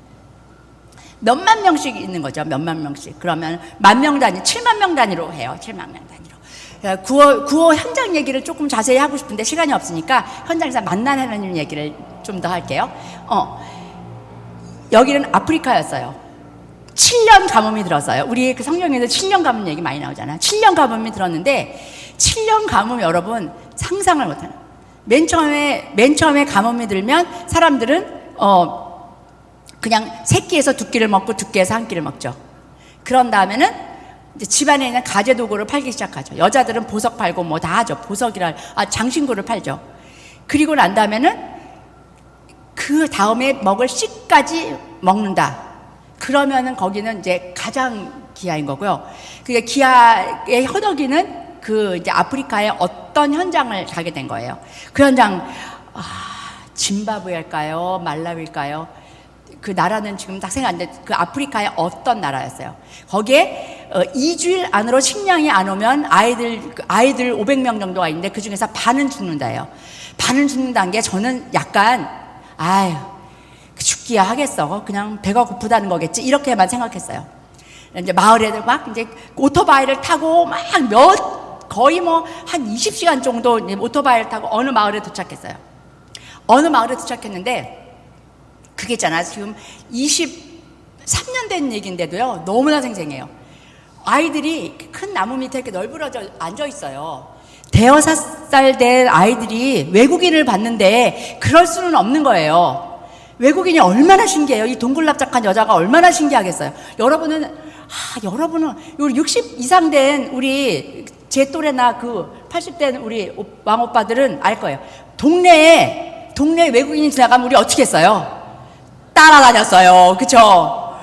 몇만 명씩 있는 거죠. 몇만 명씩. 그러면 10,000명 단위, 7만 명 단위로 해요. 7만 명 단위로. 구호 현장 얘기를 조금 자세히 하고 싶은데 시간이 없으니까 현장에서 만난 하나님 얘기를 좀 더 할게요. 여기는 아프리카였어요. 7년 가뭄이 들었어요. 우리 그 성경에서 7년 가뭄 얘기 많이 나오잖아요. 7년 가뭄이 들었는데 7년 가뭄 여러분 상상을 못하는. 맨 처음에 가뭄이 들면 사람들은 그냥 세 끼에서 두 끼를 먹고 두 끼에서 한 끼를 먹죠. 그런 다음에는 이제 집안에 있는 가재 도구를 팔기 시작하죠. 여자들은 보석 팔고 뭐 다 하죠. 장신구를 팔죠. 그리고 난 다음에는 그 다음에 먹을 씨까지 먹는다. 그러면은 거기는 이제 가장 기아인 거고요. 그게 기아의 허덕이는 그 이제 아프리카의 어떤 현장을 가게 된 거예요. 그 현장 짐바브웨일까요? 말라위일까요? 그 나라는 지금 딱 생각 안 돼. 그 아프리카의 어떤 나라였어요. 거기에 2주일 안으로 식량이 안 오면 아이들 500명 정도가 있는데 그 중에서 반은 죽는다예요. 반은 죽는다는 게 저는 약간 죽기야 하겠어. 그냥 배가 고프다는 거겠지. 이렇게만 생각했어요. 이제 마을 애들 막 이제 오토바이를 타고 막 거의 뭐 한 20시간 정도 오토바이를 타고 어느 마을에 도착했어요. 어느 마을에 도착했는데 그게 있잖아. 지금 23년 된 얘기인데도요. 너무나 생생해요. 아이들이 큰 나무 밑에 이렇게 널브러져 앉아 있어요. 5살 된 아이들이 외국인을 봤는데 그럴 수는 없는 거예요. 외국인이 얼마나 신기해요. 이 동글납작한 여자가 얼마나 신기하겠어요. 여러분은 60 이상 된 우리 제 또래나 그 80된 우리 왕오빠들은 알 거예요. 동네에 외국인이 지나가면 우리 어떻게 했어요? 따라다녔어요. 그쵸?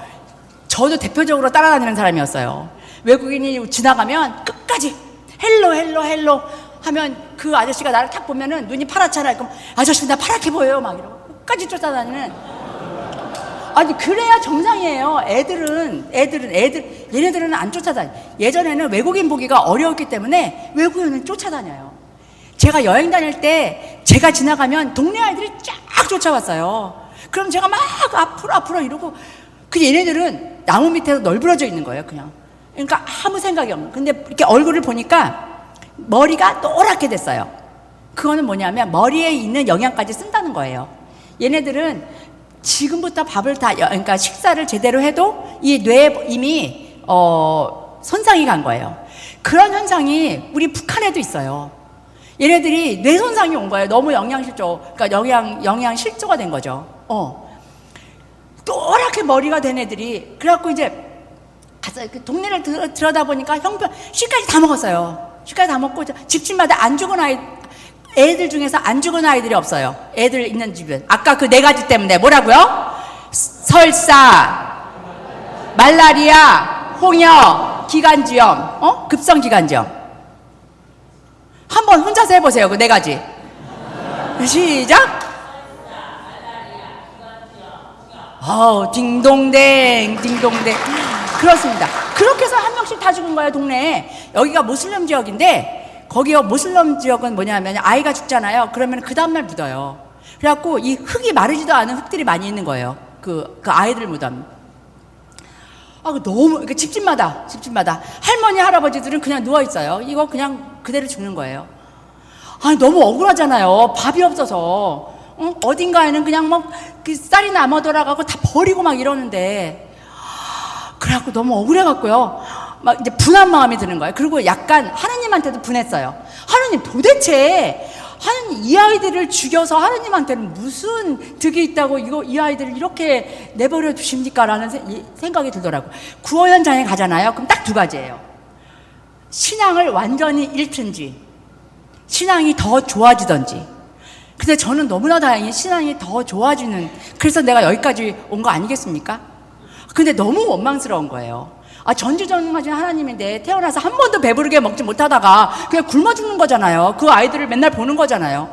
저도 대표적으로 따라다니는 사람이었어요. 외국인이 지나가면 끝까지 헬로 하면 그 아저씨가 나를 탁 보면은 눈이 파랗잖아요. 그럼 아저씨 나 파랗게 보여요. 막 이러고 끝까지 쫓아다니는. 아니 그래야 정상이에요. 얘네들은 안 쫓아다녀. 예전에는 외국인 보기가 어려웠기 때문에 외국인은 쫓아다녀요. 제가 여행 다닐 때 제가 지나가면 동네 아이들이 쫙 쫓아왔어요. 그럼 제가 막 앞으로 이러고 그 얘네들은 나무 밑에서 널브러져 있는 거예요. 그냥. 그러니까 아무 생각이 없는. 근데 이렇게 얼굴을 보니까 머리가 노랗게 됐어요. 그거는 뭐냐면 머리에 있는 영양까지 쓴다는 거예요. 얘네들은 지금부터 그러니까 식사를 제대로 해도 이 뇌에 이미 손상이 간 거예요. 그런 현상이 우리 북한에도 있어요. 얘네들이 뇌 손상이 온 거예요. 너무 영양실조, 그러니까 영양실조가 된 거죠. 노랗게 머리가 된 애들이 그래갖고 이제 가서 그 동네를 들여다 보니까 형편 씨까지 다 먹었어요. 씨까지 다 먹고 집집마다 안 죽은 애들 중에서 안 죽은 아이들이 없어요. 애들 있는 집은 아까 그 4가지 때문에 뭐라고요? 설사, 말라리아, 홍역, 기관지염, 급성 기관지염. 한번 혼자서 해보세요. 그 4가지. 시작. 딩동댕. 그렇습니다. 그렇게 해서 한 명씩 다 죽은 거예요, 동네에. 여기가 모슬렘 지역인데, 거기요, 모슬렘 지역은 뭐냐면, 아이가 죽잖아요. 그러면 그 다음날 묻어요. 그래갖고, 이 흙이 마르지도 않은 흙들이 많이 있는 거예요. 그 아이들 무덤. 너무, 집집마다. 할머니, 할아버지들은 그냥 누워있어요. 이거 그냥 그대로 죽는 거예요. 너무 억울하잖아요. 밥이 없어서. 어딘가에는 그냥 그 쌀이 남아 돌아가고 다 버리고 막 이러는데. 그래갖고 너무 억울해갖고요. 막 이제 분한 마음이 드는 거예요. 그리고 약간 하느님한테도 분했어요. 하느님 도대체 이 아이들을 죽여서 하느님한테는 무슨 득이 있다고 이 아이들을 이렇게 내버려 두십니까? 라는 생각이 들더라고요. 구호 현장에 가잖아요. 그럼 딱 2가지예요. 신앙을 완전히 잃든지 신앙이 더 좋아지든지. 근데 저는 너무나 다행히 신앙이 더 좋아지는, 그래서 내가 여기까지 온 거 아니겠습니까? 근데 너무 원망스러운 거예요. 전지전능하신 하나님인데 태어나서 한 번도 배부르게 먹지 못하다가 그냥 굶어 죽는 거잖아요. 그 아이들을 맨날 보는 거잖아요.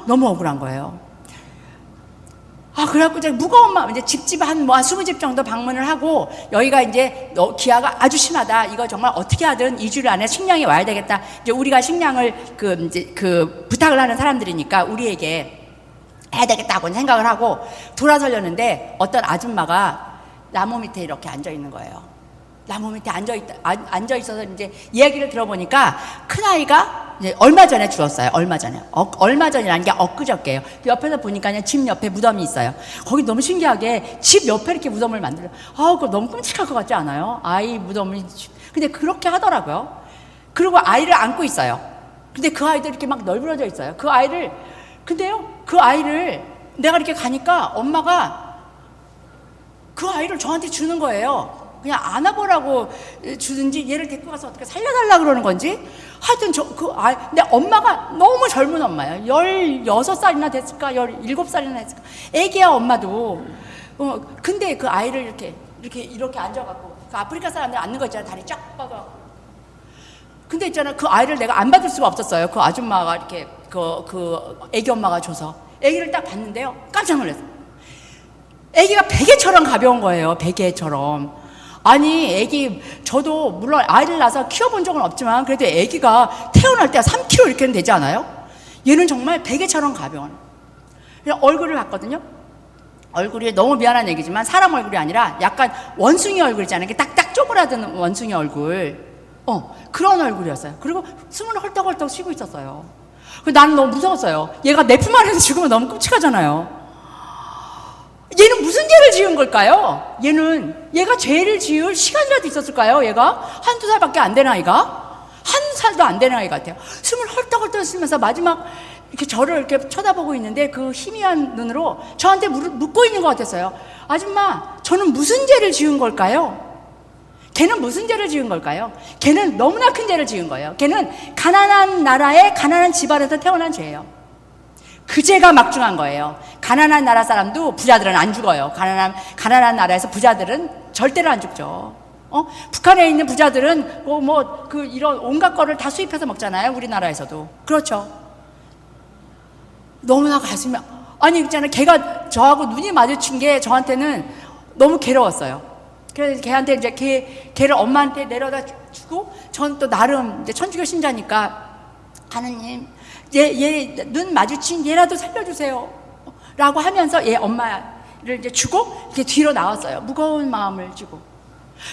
너무 억울한 거예요. 그래갖고 이제 무거운 마음, 이제 집집 한 20집 정도 방문을 하고, 여기가 이제 기아가 아주 심하다. 이거 정말 어떻게 하든 2주일 안에 식량이 와야 되겠다. 이제 우리가 식량을 부탁을 하는 사람들이니까 우리에게 해야 되겠다고 생각을 하고 돌아서려는데 어떤 아줌마가 나무 밑에 이렇게 앉아 있는 거예요. 나무 밑에 앉아 있어서 이제 이야기를 들어보니까 큰 아이가 이제 얼마 전에 죽었어요. 얼마 전이라는 게 엊그저께예요. 옆에서 보니까 그냥 집 옆에 무덤이 있어요. 거기 너무 신기하게 집 옆에 이렇게 무덤을 만들어요. 그거 너무 끔찍할 것 같지 않아요? 아이 무덤을. 근데 그렇게 하더라고요. 그리고 아이를 안고 있어요. 근데 그 아이도 이렇게 막 널브러져 있어요. 근데요, 그 아이를 내가 이렇게 가니까 엄마가 그 아이를 저한테 주는 거예요. 그냥 안아보라고 주든지 얘를 데리고 가서 어떻게 살려달라 그러는 건지. 하여튼 근데 엄마가 너무 젊은 엄마예요. 16살이나 됐을까? 17살이나 됐을까? 애기야, 엄마도. 근데 그 아이를 이렇게 앉아갖고, 그 아프리카 사람들 앉는 거 있잖아요. 다리 쫙 뻗어. 근데 있잖아, 그 아이를 내가 안 받을 수가 없었어요. 그 아줌마가 이렇게, 애기 엄마가 줘서. 애기를 딱 봤는데요. 깜짝 놀랐어요. 애기가 베개처럼 가벼운 거예요. 베개처럼. 저도 물론 아이를 낳아서 키워본 적은 없지만 그래도 애기가 태어날 때 3kg 이렇게는 되지 않아요? 얘는 정말 베개처럼 가벼운. 그냥 얼굴을 봤거든요. 얼굴이 너무 미안한 얘기지만 사람 얼굴이 아니라 약간 원숭이 얼굴 있잖아요. 이렇게 딱딱 쪼그라드는 원숭이 얼굴. 그런 얼굴이었어요. 그리고 숨을 헐떡헐떡 쉬고 있었어요. 나는 너무 무서웠어요. 얘가 내 품 안에서 죽으면 너무 끔찍하잖아요. 얘는 무슨 죄를 지은 걸까요? 얘가 죄를 지을 시간이라도 있었을까요? 얘가 1-2살밖에 안 된 아이가? 1살도 안 된 아이 같아요. 숨을 헐떡헐떡 쉬면서 마지막 이렇게 저를 이렇게 쳐다보고 있는데 그 희미한 눈으로 저한테 묻고 있는 것 같았어요. 아줌마, 저는 무슨 죄를 지은 걸까요? 걔는 무슨 죄를 지은 걸까요? 걔는 너무나 큰 죄를 지은 거예요. 걔는 가난한 나라의 가난한 집안에서 태어난 죄예요. 그제가 막중한 거예요. 가난한 나라 사람도 부자들은 안 죽어요. 가난한 나라에서 부자들은 절대로 안 죽죠. 북한에 있는 부자들은 이런 온갖 거를 다 수입해서 먹잖아요. 우리나라에서도. 그렇죠. 너무나 가슴이, 아니, 있잖아요. 걔가 저하고 눈이 마주친 게 저한테는 너무 괴로웠어요. 그래서 걔한테 이제 걔를 엄마한테 내려다 주고, 전 또 나름 이제 천주교 신자니까, 하느님, 얘 눈 마주친 얘라도 살려주세요. 라고 하면서 얘 엄마를 이제 주고, 이렇게 뒤로 나왔어요. 무거운 마음을 주고.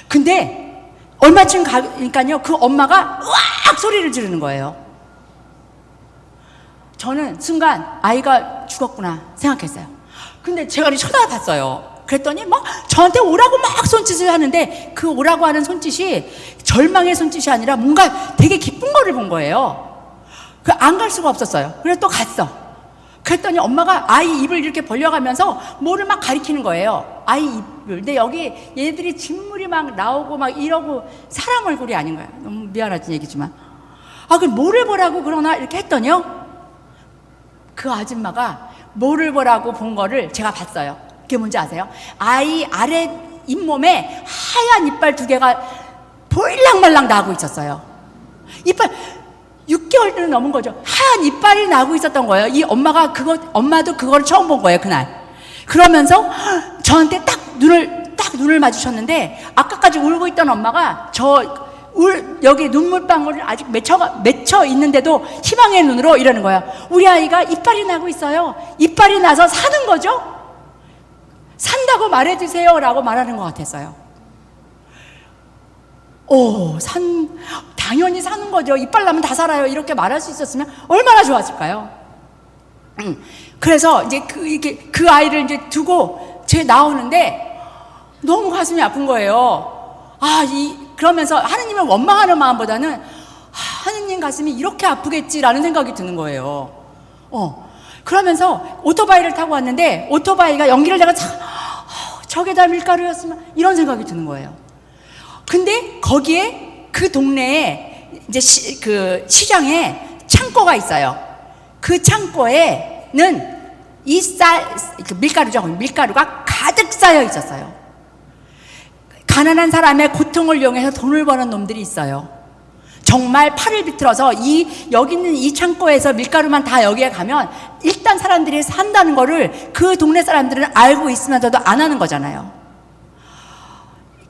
근데, 얼마쯤 가니까요, 그 엄마가 으악! 소리를 지르는 거예요. 저는 순간 아이가 죽었구나 생각했어요. 근데 제가 쳐다봤어요. 그랬더니 막 저한테 오라고 막 손짓을 하는데, 그 오라고 하는 손짓이 절망의 손짓이 아니라 뭔가 되게 기쁜 거를 본 거예요. 안 갈 수가 없었어요. 그래서 또 갔어. 그랬더니 엄마가 아이 입을 이렇게 벌려가면서 뭐를 막 가리키는 거예요. 아이 입을. 근데 여기 얘들이 진물이 막 나오고 막 이러고 사람 얼굴이 아닌 거예요. 너무 미안하진 얘기지만. 그럼 뭐를 보라고 그러나 이렇게 했더니요, 그 아줌마가 뭐를 보라고 본 거를 제가 봤어요. 그게 뭔지 아세요? 아이 아래 잇몸에 하얀 이빨 2개가 보일랑말랑 나고 있었어요. 이빨 6개월은 넘은 거죠. 하얀 이빨이 나고 있었던 거예요. 이 엄마도 그걸 처음 본 거예요, 그날. 그러면서 저한테 딱 눈을 마주쳤는데, 아까까지 울고 있던 엄마가 여기 눈물방울을 아직 맺혀 있는데도 희망의 눈으로 이러는 거야. 우리 아이가 이빨이 나고 있어요. 이빨이 나서 사는 거죠? 산다고 말해주세요. 라고 말하는 것 같았어요. 당연히 사는 거죠. 이빨 나면 다 살아요. 이렇게 말할 수 있었으면 얼마나 좋았을까요? 그래서 이제 그 아이를 이제 두고 나오는데 너무 가슴이 아픈 거예요. 그러면서 하느님을 원망하는 마음보다는 하느님 가슴이 이렇게 아프겠지라는 생각이 드는 거예요. 그러면서 오토바이를 타고 왔는데, 오토바이가 연기를 내가 저게 다 밀가루였으면, 이런 생각이 드는 거예요. 근데 거기에 그 동네에 이제 그 시장에 창고가 있어요. 그 창고에는 밀가루가 가득 쌓여 있었어요. 가난한 사람의 고통을 이용해서 돈을 버는 놈들이 있어요. 정말 팔을 비틀어서 여기 있는 이 창고에서 밀가루만 다 여기에 가면 일단 사람들이 산다는 거를 그 동네 사람들은 알고 있으면서도 안 하는 거잖아요.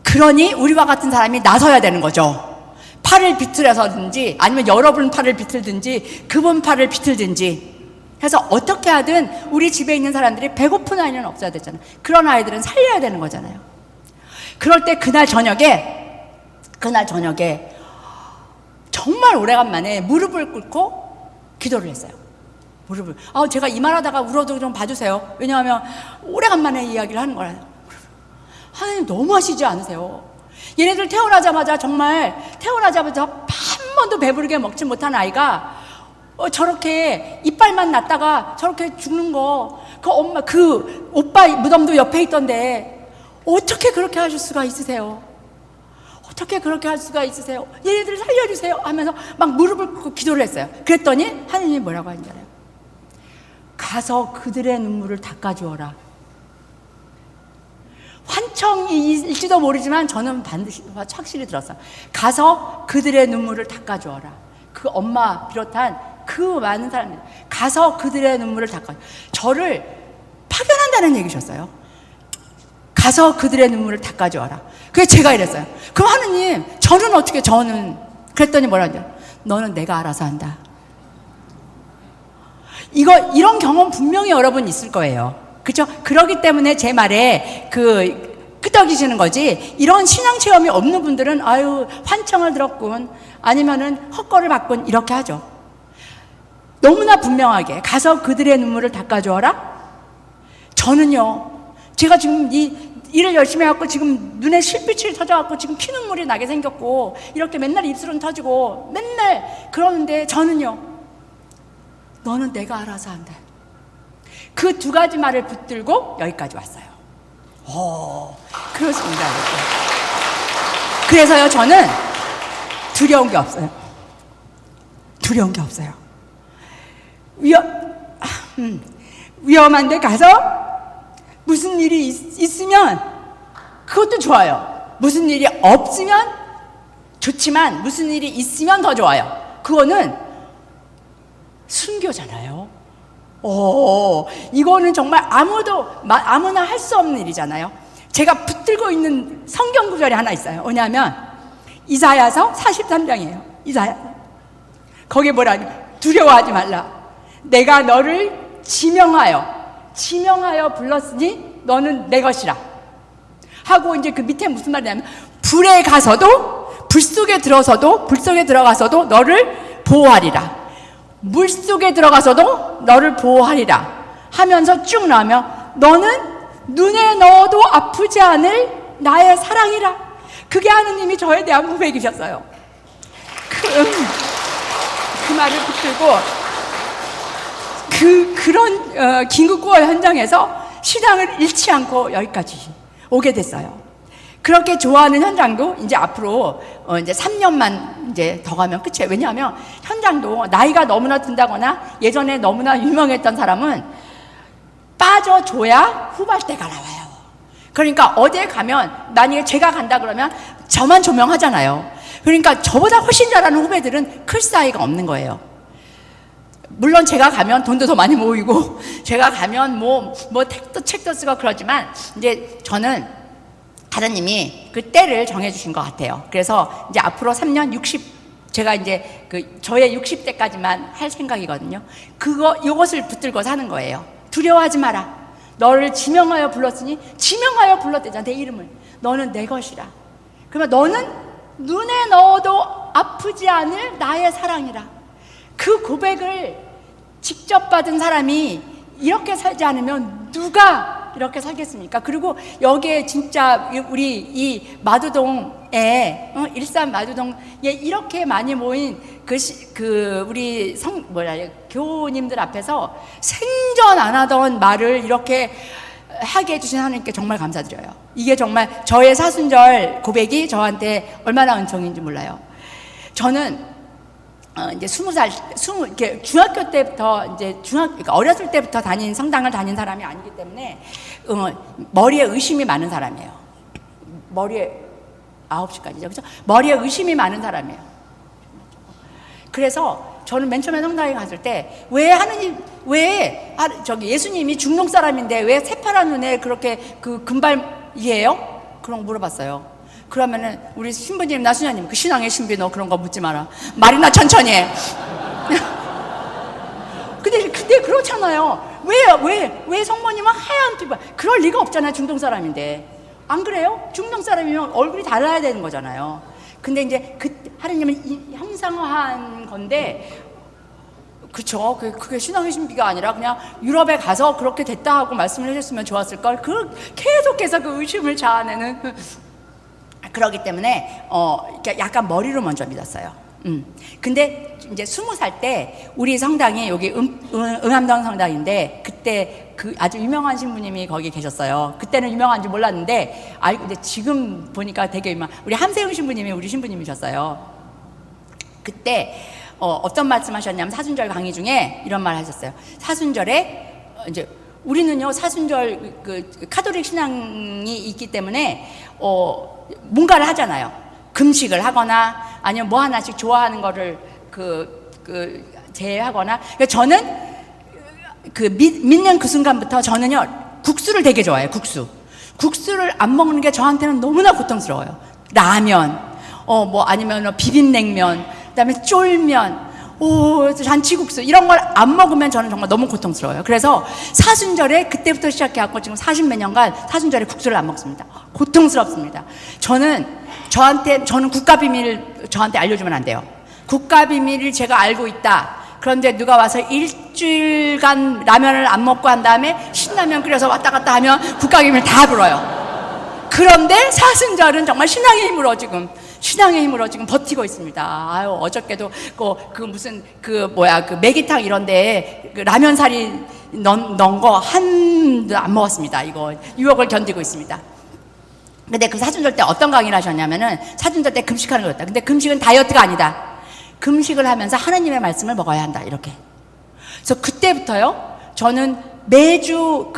그러니 우리와 같은 사람이 나서야 되는 거죠. 팔을 비틀어서든지, 아니면 여러분 팔을 비틀든지, 그분 팔을 비틀든지 해서 어떻게 하든 우리 집에 있는 사람들이 배고픈 아이는 없어야 되잖아요. 그런 아이들은 살려야 되는 거잖아요. 그럴 때 그날 저녁에 정말 오래간만에 무릎을 꿇고 기도를 했어요. 제가 이 말하다가 울어도 좀 봐주세요. 왜냐하면 오래간만에 이야기를 하는 거라요. 하나님 너무 하시지 않으세요? 얘네들 태어나자마자 한 번도 배부르게 먹지 못한 아이가 저렇게 이빨만 났다가 저렇게 죽는 거, 그 오빠 무덤도 옆에 있던데 어떻게 그렇게 하실 수가 있으세요? 어떻게 그렇게 할 수가 있으세요? 얘네들을 살려주세요 하면서 막 무릎을 꿇고 기도를 했어요. 그랬더니 하느님이 뭐라고 하는지 알아요? 가서 그들의 눈물을 닦아주어라. 환청일지도 모르지만 저는 반드시 확실히 들었어요. 가서 그들의 눈물을 닦아주어라. 그 엄마 비롯한 그 많은 사람들, 가서 그들의 눈물을 닦아주어라. 저를 파견한다는 얘기셨어요. 가서 그들의 눈물을 닦아주어라. 그래서 제가 이랬어요. 그럼 하느님, 저는 그랬더니 뭐라냐? 너는 내가 알아서 한다. 이런 경험 분명히 여러분 있을 거예요. 그렇죠? 그렇기 때문에 제 말에 끄덕이시는 거지, 이런 신앙 체험이 없는 분들은 환청을 들었군, 아니면은 헛거를 봤군, 이렇게 하죠. 너무나 분명하게 가서 그들의 눈물을 닦아주어라. 저는요, 제가 지금 일을 열심히 해갖고 지금 눈에 실빛이 터져갖고 지금 피눈물이 나게 생겼고, 이렇게 맨날 입술은 터지고 맨날 그러는데, 저는요, 너는 내가 알아서 한다. 그 2가지 말을 붙들고 여기까지 왔어요. 그렇습니다. 그래서요, 저는 두려운 게 없어요. 위험한 데 가서 무슨 일이 있으면 그것도 좋아요. 무슨 일이 없으면 좋지만 무슨 일이 있으면 더 좋아요. 그거는 순교잖아요. 이거는 정말 아무나 할 수 없는 일이잖아요. 제가 붙들고 있는 성경 구절이 하나 있어요. 뭐냐면 이사야서 43장이에요. 이사야. 거기에 뭐라니? 두려워하지 말라. 내가 너를 지명하여 불렀으니 너는 내 것이라. 하고 이제 그 밑에 무슨 말이냐면 불에 가서도 불 속에 들어가서도 너를 보호하리라. 물 속에 들어가서도 너를 보호하리라 하면서 쭉 나오면 너는 눈에 넣어도 아프지 않을 나의 사랑이라. 그게 하느님이 저에 대한 고백이셨어요. 그 말을 붙들고 그런 긴급구호 현장에서 신앙을 잃지 않고 여기까지 오게 됐어요. 그렇게 좋아하는 현장도 이제 앞으로 이제 3년만 이제 더 가면 끝이에요. 왜냐하면 현장도 나이가 너무나 든다거나 예전에 너무나 유명했던 사람은 빠져줘야 후발대가 나와요. 그러니까 어디에 가면 만약에 제가 간다 그러면 저만 조명하잖아요. 그러니까 저보다 훨씬 잘하는 후배들은 클 사이가 없는 거예요. 물론 제가 가면 돈도 더 많이 모이고 제가 가면 뭐 책도 쓰고 그러지만 이제 저는 하나님이 그 때를 정해주신 것 같아요. 그래서 이제 앞으로 3년 제가 이제 저의 60대까지만 할 생각이거든요. 이것을 붙들고 사는 거예요. 두려워하지 마라. 너를 지명하여 불렀으니, 지명하여 불렀대잖아, 내 이름을. 너는 내 것이라. 그러면 너는 눈에 넣어도 아프지 않을 나의 사랑이라. 그 고백을 직접 받은 사람이 이렇게 살지 않으면 누가 이렇게 살겠습니까? 그리고 여기에 진짜 우리 이 마두동에 일산 마두동에 이렇게 많이 모인 우리 교우님들 앞에서 생전 안 하던 말을 이렇게 하게 해주신 하나님께 정말 감사드려요. 이게 정말 저의 사순절 고백이 저한테 얼마나 은총인지 몰라요. 저는 이제 20살, 이렇게 중학교 때부터 이제 그러니까 어렸을 때부터 성당을 다닌 사람이 아니기 때문에 머리에 의심이 많은 사람이에요. 머리에 9시까지죠, 그렇죠? 머리에 의심이 많은 사람이에요. 그래서 저는 맨 처음에 성당에 갔을 때 예수님이 중동 사람인데 왜 새파란 눈에 그렇게 금발이에요? 그런 거 물어봤어요. 그러면은 우리 신부님, 나수녀님, 그 신앙의 신비 너 그런 거 묻지 마라. 말이나 천천히 해. 근데 그렇잖아요. 왜 성모님은 하얀 피부? 그럴 리가 없잖아요. 중동 사람인데. 안 그래요? 중동 사람이면 얼굴이 달라야 되는 거잖아요. 근데 이제 하느님은 형상화한 건데, 그쵸. 그게 신앙의 신비가 아니라 그냥 유럽에 가서 그렇게 됐다 하고 말씀을 해줬으면 좋았을걸. 계속해서 그 의심을 자아내는. 그러기 때문에 약간 머리로 먼저 믿었어요. 근데 이제 20살 때 우리 성당이 여기 응암동 성당인데 그때 아주 유명한 신부님이 거기 계셨어요. 그때는 유명한지 몰랐는데 근데 지금 보니까 되게 우리 함세웅 신부님이 우리 신부님이셨어요. 그때 어떤 말씀하셨냐면 사순절 강의 중에 이런 말 하셨어요. 사순절에 이제 우리는요 사순절 카톨릭 신앙이 있기 때문에 뭔가를 하잖아요. 금식을 하거나 아니면 뭐 하나씩 좋아하는 거를 제하거나. 그러니까 저는 믿는 그 순간부터 저는요 국수를 되게 좋아해요. 국수를 안 먹는 게 저한테는 너무나 고통스러워요. 라면, 아니면 비빔냉면, 그다음에 쫄면, 잔치국수 이런 걸 안 먹으면 저는 정말 너무 고통스러워요. 그래서 사순절에 그때부터 시작해갖고 지금 40몇 년간 사순절에 국수를 안 먹습니다. 고통스럽습니다. 저는 국가 비밀을 저한테 알려주면 안 돼요. 국가 비밀을 제가 알고 있다. 그런데 누가 와서 일주일간 라면을 안 먹고 한 다음에 신라면 끓여서 왔다 갔다 하면 국가 비밀 다 불어요. 그런데 사순절은 정말 신앙의 힘으로 지금 버티고 있습니다. 어저께도 매기탕 이런데 라면사리 넣은 거 한도 안 먹었습니다. 이거 유혹을 견디고 있습니다. 근데 그 사순절 때 어떤 강의를 하셨냐면은 사순절 때 금식하는 거였다. 근데 금식은 다이어트가 아니다. 금식을 하면서 하나님의 말씀을 먹어야 한다. 이렇게. 그래서 그때부터요 저는 매주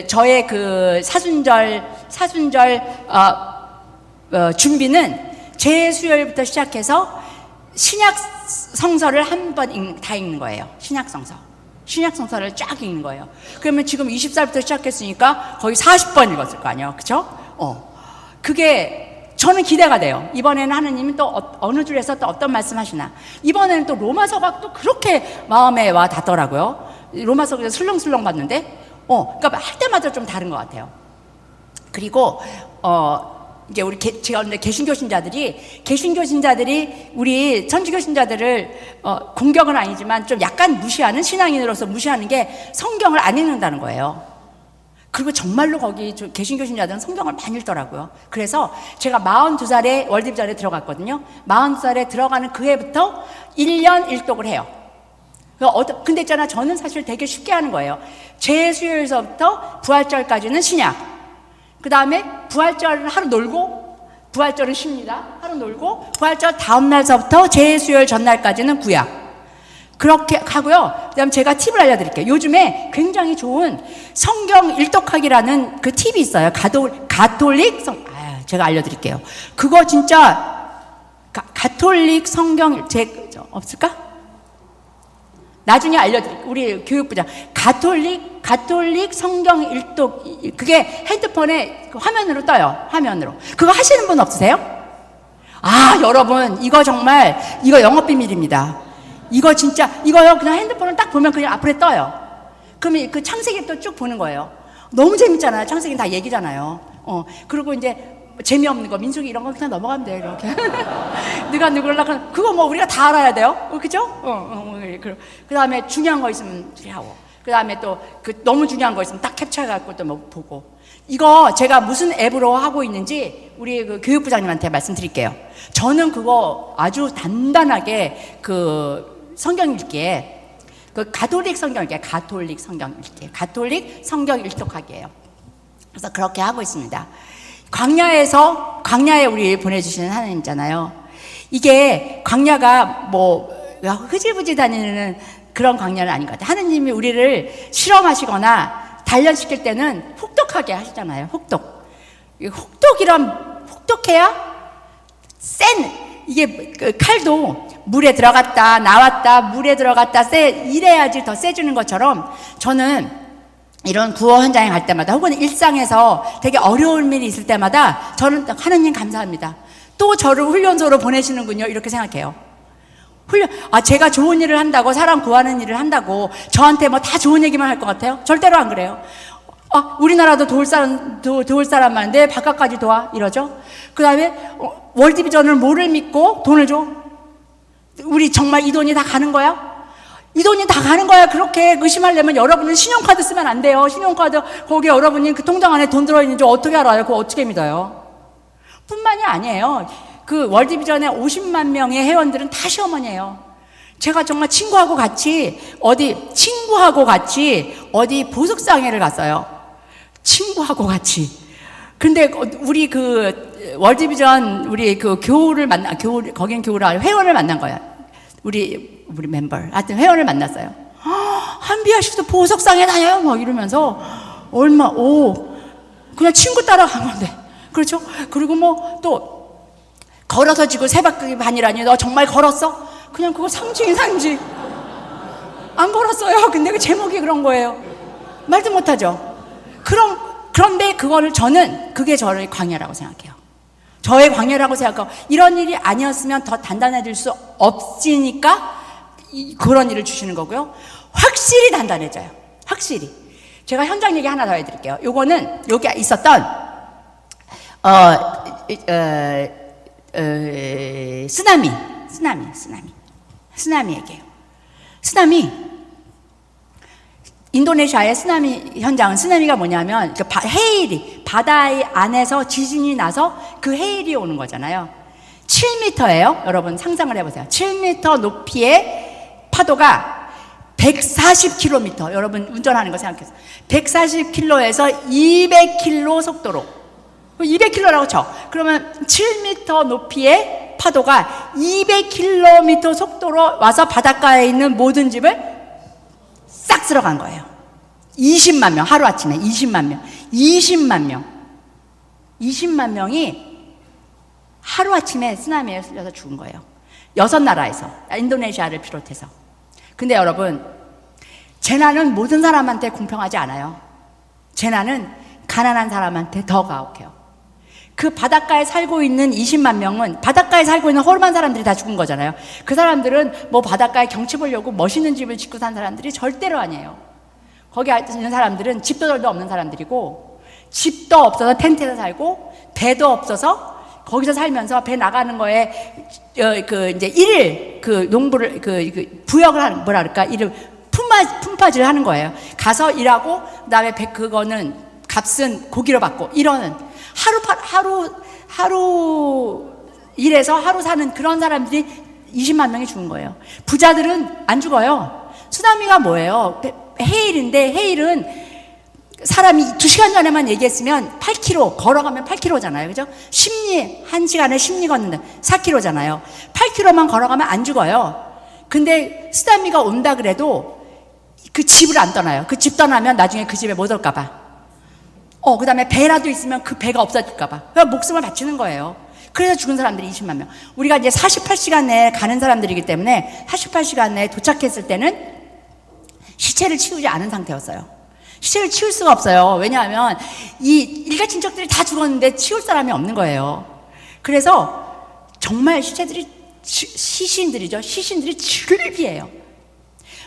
저의 그 사순절 준비는 재수요일부터 시작해서 신약 성서를 한 번 다 읽는 거예요. 신약 성서를 쫙 읽는 거예요. 그러면 지금 20살부터 시작했으니까 거의 40번 읽었을 거 아니에요. 그쵸? 그게 저는 기대가 돼요. 이번에는 하느님은 또 어느 줄에서 또 어떤 말씀 하시나. 이번에는 또 로마서가 또 그렇게 마음에 와 닿더라고요. 로마서에서 슬렁슬렁 봤는데, 그러니까 할 때마다 좀 다른 것 같아요. 그리고, 이제 제가 오늘 개신교 신자들이 우리 천주교 신자들을 공격은 아니지만 좀 약간 무시하는, 신앙인으로서 무시하는 게 성경을 안 읽는다는 거예요. 그리고 정말로 거기 개신교 신자들은 성경을 많이 읽더라고요. 그래서 제가 42살에 월드비전에 들어갔거든요. 42살에 들어가는 그 해부터 1년 일독을 해요. 근데 있잖아, 저는 사실 되게 쉽게 하는 거예요. 재수요일서부터 부활절까지는 신약. 그 다음에 부활절은 하루 놀고, 부활절은 쉽니다. 하루 놀고, 부활절 다음날서부터 재수요일 전날까지는 구약. 그렇게 하고요. 그 다음 제가 팁을 알려드릴게요. 요즘에 굉장히 좋은 성경 일독하기라는 그 팁이 있어요. 가톨릭 제가 알려드릴게요. 그거 진짜, 가톨릭 성경, 없을까? 나중에 알려드릴게요. 우리 교육부장. 가톨릭 성경 일독, 그게 핸드폰에 화면으로 떠요. 화면으로. 그거 하시는 분 없으세요? 여러분, 이거 정말, 이거 영업비밀입니다. 이거 진짜, 이거요, 그냥 핸드폰을 딱 보면 그냥 앞으로 떠요. 그러면 그 창세기 또 쭉 보는 거예요. 너무 재밌잖아요. 창세기는 다 얘기잖아요. 그리고 이제, 재미없는 거, 민수기 이런 거 그냥 넘어가면 돼요, 이렇게. 누가 누구를 그거 뭐 우리가 다 알아야 돼요. 그죠? 그 다음에 중요한 거 있으면 하고. 그 다음에 또 너무 중요한 거 있으면 딱 캡처해갖고 또 뭐 보고. 이거 제가 무슨 앱으로 하고 있는지 우리 그 교육부장님한테 말씀드릴게요. 저는 그거 아주 단단하게 성경 읽기에 가톨릭 성경 일독하기예요. 그래서 그렇게 하고 있습니다. 광야에 우리 보내주시는 하나님이잖아요. 이게 광야가 뭐 흐지부지 다니는 그런 광야는 아닌 것 같아요. 하나님이 우리를 실험하시거나 단련시킬 때는 혹독하게 하시잖아요. 혹독해야 이게 칼도 물에 들어갔다 나왔다 물에 들어갔다 이래야지 더 세지는 것처럼 저는 이런 구호 현장에 갈 때마다 혹은 일상에서 되게 어려운 일이 있을 때마다 저는 하나님 감사합니다. 또 저를 훈련소로 보내시는군요. 이렇게 생각해요. 제가 좋은 일을 한다고, 사람 구하는 일을 한다고 저한테 뭐 다 좋은 얘기만 할 것 같아요? 절대로 안 그래요. 우리나라도 도울 사람 많은데 바깥까지 도와? 이러죠. 그 다음에 월드비전을 뭐를 믿고 돈을 줘? 우리 정말 이 돈이 다 가는 거야? 이 돈이 다 가는 거야. 그렇게 의심하려면 여러분은 신용카드 쓰면 안 돼요. 신용카드 거기에 여러분이 그 통장 안에 돈 들어있는지 어떻게 알아요? 그거 어떻게 믿어요? 뿐만이 아니에요. 그 월드비전의 50만 명의 회원들은 다 시어머니예요. 제가 정말 친구하고 같이 어디 보석상회를 갔어요. 친구하고 같이. 근데 우리 월드비전 우리 거긴 교우를 아니고 회원을 만난 거야. 우리 멤버. 하여튼 회원을 만났어요. 한비아 씨도 보석상회 다녀요? 막 이러면서 그냥 친구 따라간 건데. 그렇죠? 그리고 뭐 또 걸어서 지고 새벽 반이라니 너 정말 걸었어? 그냥 그거 상징. 안 걸었어요. 근데 그 제목이 그런 거예요. 말도 못하죠. 그런데 그게 저의 광야라고 생각해요. 저의 광야라고 생각하고 이런 일이 아니었으면 더 단단해질 수 없으니까 그런 일을 주시는 거고요. 확실히 단단해져요. 확실히. 제가 현장 얘기 하나 더 해드릴게요. 요거는 여기 있었던 쓰나미 얘기예요. 쓰나미. 인도네시아의 쓰나미 현장은 쓰나미가 뭐냐면 해일이 바다의 안에서 지진이 나서 그 해일이 오는 거잖아요. 7m예요. 여러분 상상을 해보세요. 7m 높이의 파도가 140km. 여러분 운전하는 거 생각해서 140km에서 200km 속도로 200km라고 쳐. 그러면 7m 높이의 파도가 200km 속도로 와서 바닷가에 있는 모든 집을 싹 쓸어간 거예요. 20만 명, 하루아침에 20만 명. 20만 명. 20만 명이 하루아침에 쓰나미에 쓸려서 죽은 거예요. 6나라에서. 인도네시아를 비롯해서. 근데 여러분, 재난은 모든 사람한테 공평하지 않아요. 재난은 가난한 사람한테 더 가혹해요. 그 바닷가에 살고 있는 20만 명은 바닷가에 살고 있는 허름한 사람들이 다 죽은 거잖아요. 그 사람들은 뭐 바닷가에 경치 보려고 멋있는 집을 짓고 산 사람들이 절대로 아니에요. 거기 있는 사람들은 집도 없는 사람들이고, 집도 없어서 텐트에서 살고, 배도 없어서 거기서 살면서 배 나가는 거에 이제 일일 농부를 부역을 하는, 뭐라 그럴까, 일을 품바지를 하는 거예요. 가서 일하고 그다음에 그거는 값은 고기로 받고, 이러는 하루 일해서 하루 사는 그런 사람들이 20만 명이 죽은 거예요. 부자들은 안 죽어요. 쓰나미가 뭐예요? 해일인데, 해일은 사람이 2시간 전에만 얘기했으면 8km, 걸어가면 8km잖아요. 그죠? 1시간에 10리 걷는데 4km잖아요. 8km만 걸어가면 안 죽어요. 근데 쓰나미가 온다 그래도 그 집을 안 떠나요. 그 집 떠나면 나중에 그 집에 못 올까봐. 그 다음에 배라도 있으면 그 배가 없어질까봐. 그러니까 목숨을 바치는 거예요. 그래서 죽은 사람들이 20만 명. 우리가 이제 48시간 내에 가는 사람들이기 때문에 48시간 내에 도착했을 때는 시체를 치우지 않은 상태였어요. 시체를 치울 수가 없어요. 왜냐하면 이 일가 친척들이 다 죽었는데 치울 사람이 없는 거예요. 그래서 정말 시신들이죠. 시신들이 즐비해요.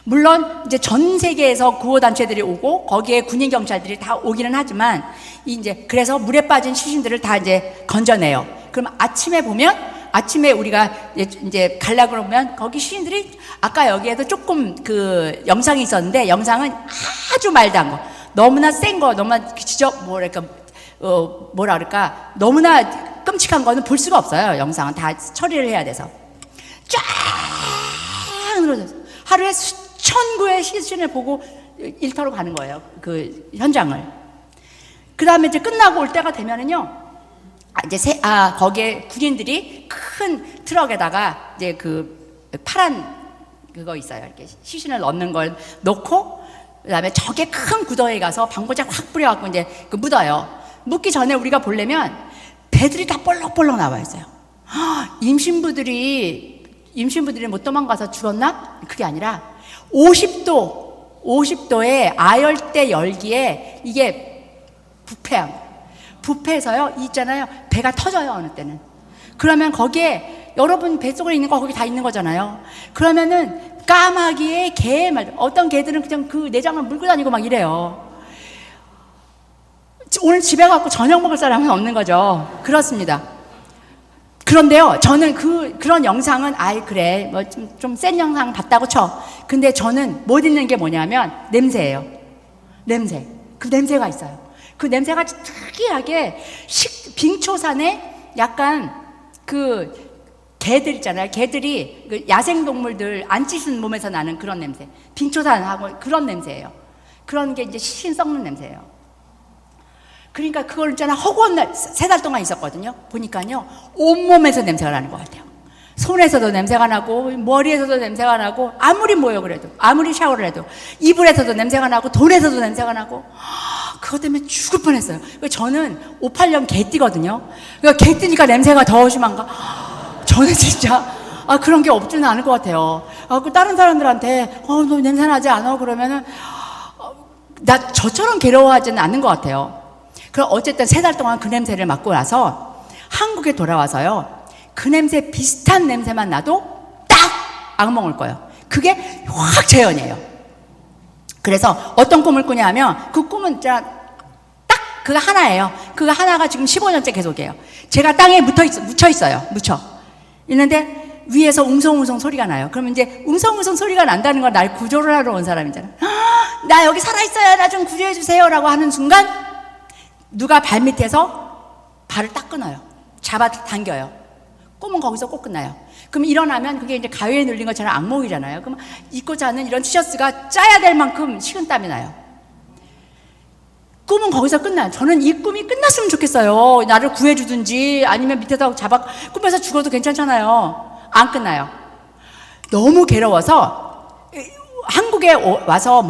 물론 이제 전 세계에서 구호단체들이 오고 거기에 군인 경찰들이 다 오기는 하지만 이제 그래서 물에 빠진 시신들을 다 이제 건져내요. 그럼 아침에 보면, 아침에 우리가 이제 가려고 그러면 거기 시신들이, 아까 여기에도 조금 그 영상이 있었는데, 영상은 아주 말단 거, 너무나 센 거, 너무나 뭐라 그럴까, 너무나 끔찍한 거는 볼 수가 없어요. 영상은 다 처리를 해야 돼서 쫙 늘어져서 하루에 수천 구의 시신을 보고 일터로 가는 거예요. 그 현장을. 그 다음에 이제 끝나고 올 때가 되면은요, 거기에 군인들이 큰 트럭에다가 이제 그 파란 그거 있어요. 이렇게 시신을 넣는 걸 넣고, 그 다음에 저게 큰 구덩이에 가서 방부제 확 뿌려갖고 이제 그 묻어요. 묻기 전에 우리가 보려면 배들이 다 볼록볼록 나와 있어요. 임신부들이 못 도망가서 죽었나? 그게 아니라 50도의 아열대 열기에 이게 부패해서요, 있잖아요. 배가 터져요, 어느 때는. 그러면 거기에 여러분 뱃속에 있는 거 거기 다 있는 거잖아요. 그러면은 까마귀에 어떤 개들은 그냥 그 내장을 물고 다니고 막 이래요. 오늘 집에 가고 저녁 먹을 사람은 없는 거죠. 그렇습니다. 그런데요, 저는 그런 영상은 그래, 뭐 좀 센 영상 봤다고 쳐. 근데 저는 못 잊는 게 뭐냐면 냄새예요. 냄새. 그 냄새가 있어요. 그 냄새가 특이하게 빙초산에 약간 그 개들 있잖아요. 개들이 그 야생동물들 안 찢은 몸에서 나는 그런 냄새. 빙초산하고 그런 냄새예요. 그런 게 이제 시신 썩는 냄새예요. 그러니까 그걸 있잖아, 허구한 날 3달 동안 있었거든요. 보니까요, 온몸에서 냄새가 나는 것 같아요. 손에서도 냄새가 나고, 머리에서도 냄새가 나고, 아무리 그래도, 아무리 샤워를 해도, 이불에서도 냄새가 나고, 돈에서도 냄새가 나고, 그것 때문에 죽을 뻔했어요. 저는 58년 개띠거든요. 그러니까 개띠니까 냄새가 더 심한가? 저는 진짜, 그런 게 없지는 않을 것 같아요. 그 다른 사람들한테, 너 냄새 나지 않아? 그러면은, 저처럼 괴로워하지는 않는 것 같아요. 그럼 어쨌든 3달 동안 그 냄새를 맡고 나서 한국에 돌아와서요, 그 냄새 비슷한 냄새만 나도 딱 악몽을 꿔요. 그게 확 재현이에요. 그래서 어떤 꿈을 꾸냐 하면, 그 꿈은 딱 그거 하나예요. 그거 하나가 지금 15년째 계속이에요. 제가 땅에 묻혀 있어요. 있는데 위에서 웅성웅성 소리가 나요. 그러면 이제 웅성웅성 소리가 난다는 건 날 구조를 하러 온 사람이잖아. 나 여기 살아있어요. 나 좀 구조해 주세요. 라고 하는 순간 누가 발밑에서 발을 딱 끊어요. 잡아당겨요. 꿈은 거기서 꼭 끝나요. 그럼 일어나면 그게 이제 가위에 눌린 것처럼 악몽이잖아요. 그럼 입고 자는 이런 티셔츠가 짜야 될 만큼 식은땀이 나요. 꿈은 거기서 끝나요. 저는 이 꿈이 끝났으면 좋겠어요. 나를 구해주든지 아니면 밑에서 꿈에서 죽어도 괜찮잖아요. 안 끝나요. 너무 괴로워서 한국에 와서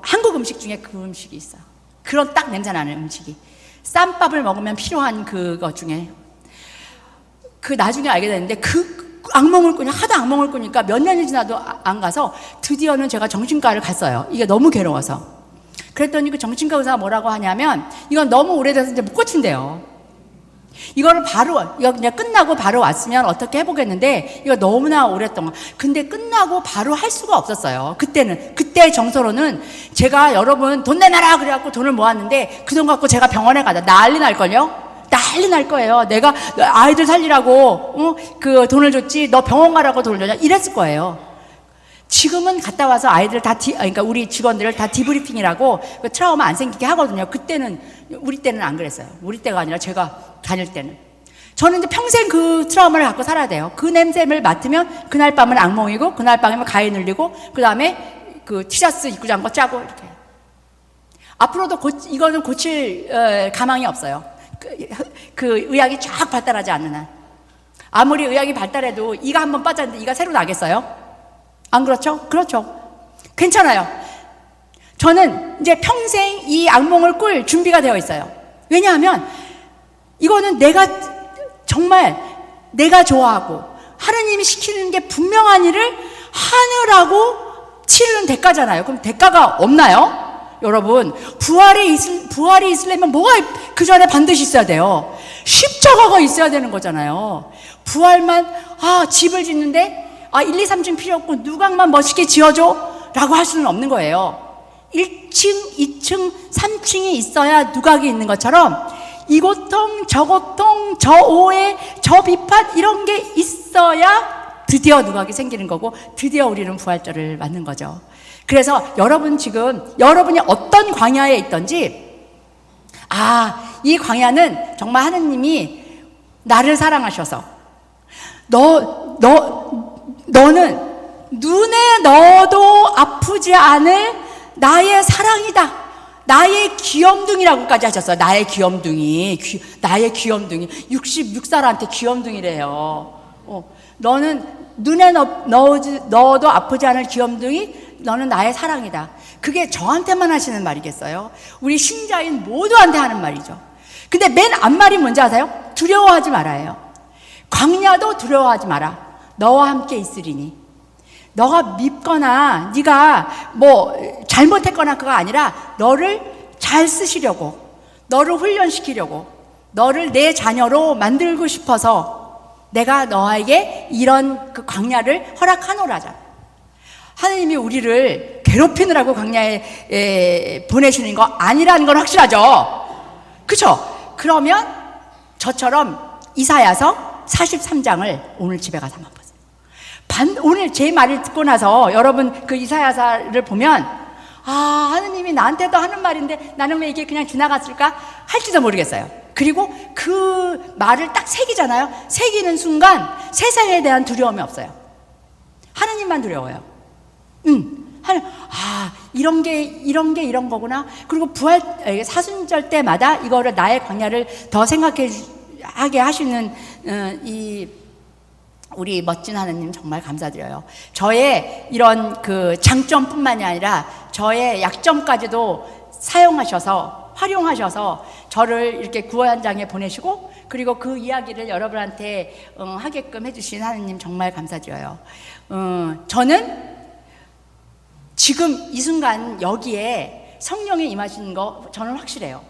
한국은 음식 중에 그 음식이 있어요. 그런 딱 냄새 나는 음식이. 쌈밥을 먹으면 필요한 그것 중에. 그 나중에 알게 됐는데 그 악몽을 꾸냐, 하도 악몽을 꾸니까 몇 년이 지나도 안 가서 드디어는 제가 정신과를 갔어요. 이게 너무 괴로워서. 그랬더니 그 정신과 의사가 뭐라고 하냐면 이건 너무 오래돼서 이제 못 고친대요. 이거를 바로, 이거 그냥 끝나고 바로 왔으면 어떻게 해보겠는데 이거 너무나 오랫동안. 근데 끝나고 바로 할 수가 없었어요. 그때의 정서로는 제가 여러분 돈 내놔라 그래갖고 돈을 모았는데 그 돈 갖고 제가 병원에 가자. 난리 날걸요? 난리 날 거예요. 내가 아이들 살리라고 그 돈을 줬지 너 병원 가라고 돈을 줬냐 이랬을 거예요. 지금은 갔다 와서 아이들 다 그러니까 우리 직원들을 다 디브리핑이라고 그 트라우마 안 생기게 하거든요. 그때는 우리 때는 안 그랬어요. 우리 때가 아니라 제가 다닐 때는. 저는 이제 평생 그 트라우마를 갖고 살아야 돼요. 그 냄새를 맡으면 그날 밤은 악몽이고 그날 밤이면 가위 눌리고 그 다음에 그 티셔츠 입고 잔 거 짜고 이렇게. 앞으로도 이거는 고칠 가망이 없어요. 그 의학이 쫙 발달하지 않는 한. 아무리 의학이 발달해도 이가 한번 빠졌는데 이가 새로 나겠어요? 안 그렇죠? 그렇죠. 괜찮아요. 저는 이제 평생 이 악몽을 꿀 준비가 되어 있어요. 왜냐하면 이거는 정말 내가 좋아하고 하느님이 시키는 게 분명한 일을 하느라고 치르는 대가잖아요. 그럼 대가가 없나요? 여러분, 부활이 있으려면 뭐가 그 전에 반드시 있어야 돼요? 십자가가 있어야 되는 거잖아요. 부활만, 집을 짓는데 1, 2, 3층 필요 없고 누각만 멋있게 지어줘 라고 할 수는 없는 거예요. 1층, 2층, 3층이 있어야 누각이 있는 것처럼 이고통, 저고통, 저 오해, 저 비판 이런 게 있어야 드디어 누각이 생기는 거고 드디어 우리는 부활절을 맞는 거죠. 그래서 여러분 지금 여러분이 어떤 광야에 있든지 이 광야는 정말 하느님이 나를 사랑하셔서 너는 눈에 넣어도 아프지 않을 나의 사랑이다. 나의 귀염둥이라고까지 하셨어요. 나의 귀염둥이. 66살한테 귀염둥이래요. 너는 눈에 넣어도 아프지 않을 귀염둥이, 너는 나의 사랑이다. 그게 저한테만 하시는 말이겠어요? 우리 신자인 모두한테 하는 말이죠. 근데 맨 앞말이 뭔지 아세요? 두려워하지 말아요. 광야도 두려워하지 마라. 너와 함께 있으리니. 너가 밉거나 네가 뭐 잘못했거나 그거 아니라 너를 잘 쓰시려고, 너를 훈련시키려고, 너를 내 자녀로 만들고 싶어서 내가 너에게 이런 그 광야를 허락하노라잖아. 하느님이 우리를 괴롭히느라고 광야에 보내시는 거 아니라는 건 확실하죠. 그렇죠? 그러면 저처럼 이사야서 43장을 오늘 집에 가서 한번 보세요. 오늘 제 말을 듣고 나서 여러분 그 이사야서를 보면 하느님이 나한테도 하는 말인데 나는 왜 이게 그냥 지나갔을까 할지도 모르겠어요. 그리고 그 말을 딱 새기잖아요. 새기는 순간 세상에 대한 두려움이 없어요. 하느님만 두려워요. 이런 거구나. 그리고 사순절 때마다 이거를 나의 광야를 더 생각하게 하시는 우리 멋진 하느님 정말 감사드려요. 저의 이런 그 장점뿐만이 아니라 저의 약점까지도 활용하셔서 저를 이렇게 구호 현장에 보내시고 그리고 그 이야기를 여러분한테 하게끔 해주신 하느님 정말 감사드려요. 저는 지금 이 순간 여기에 성령이 임하시는 거 저는 확실해요.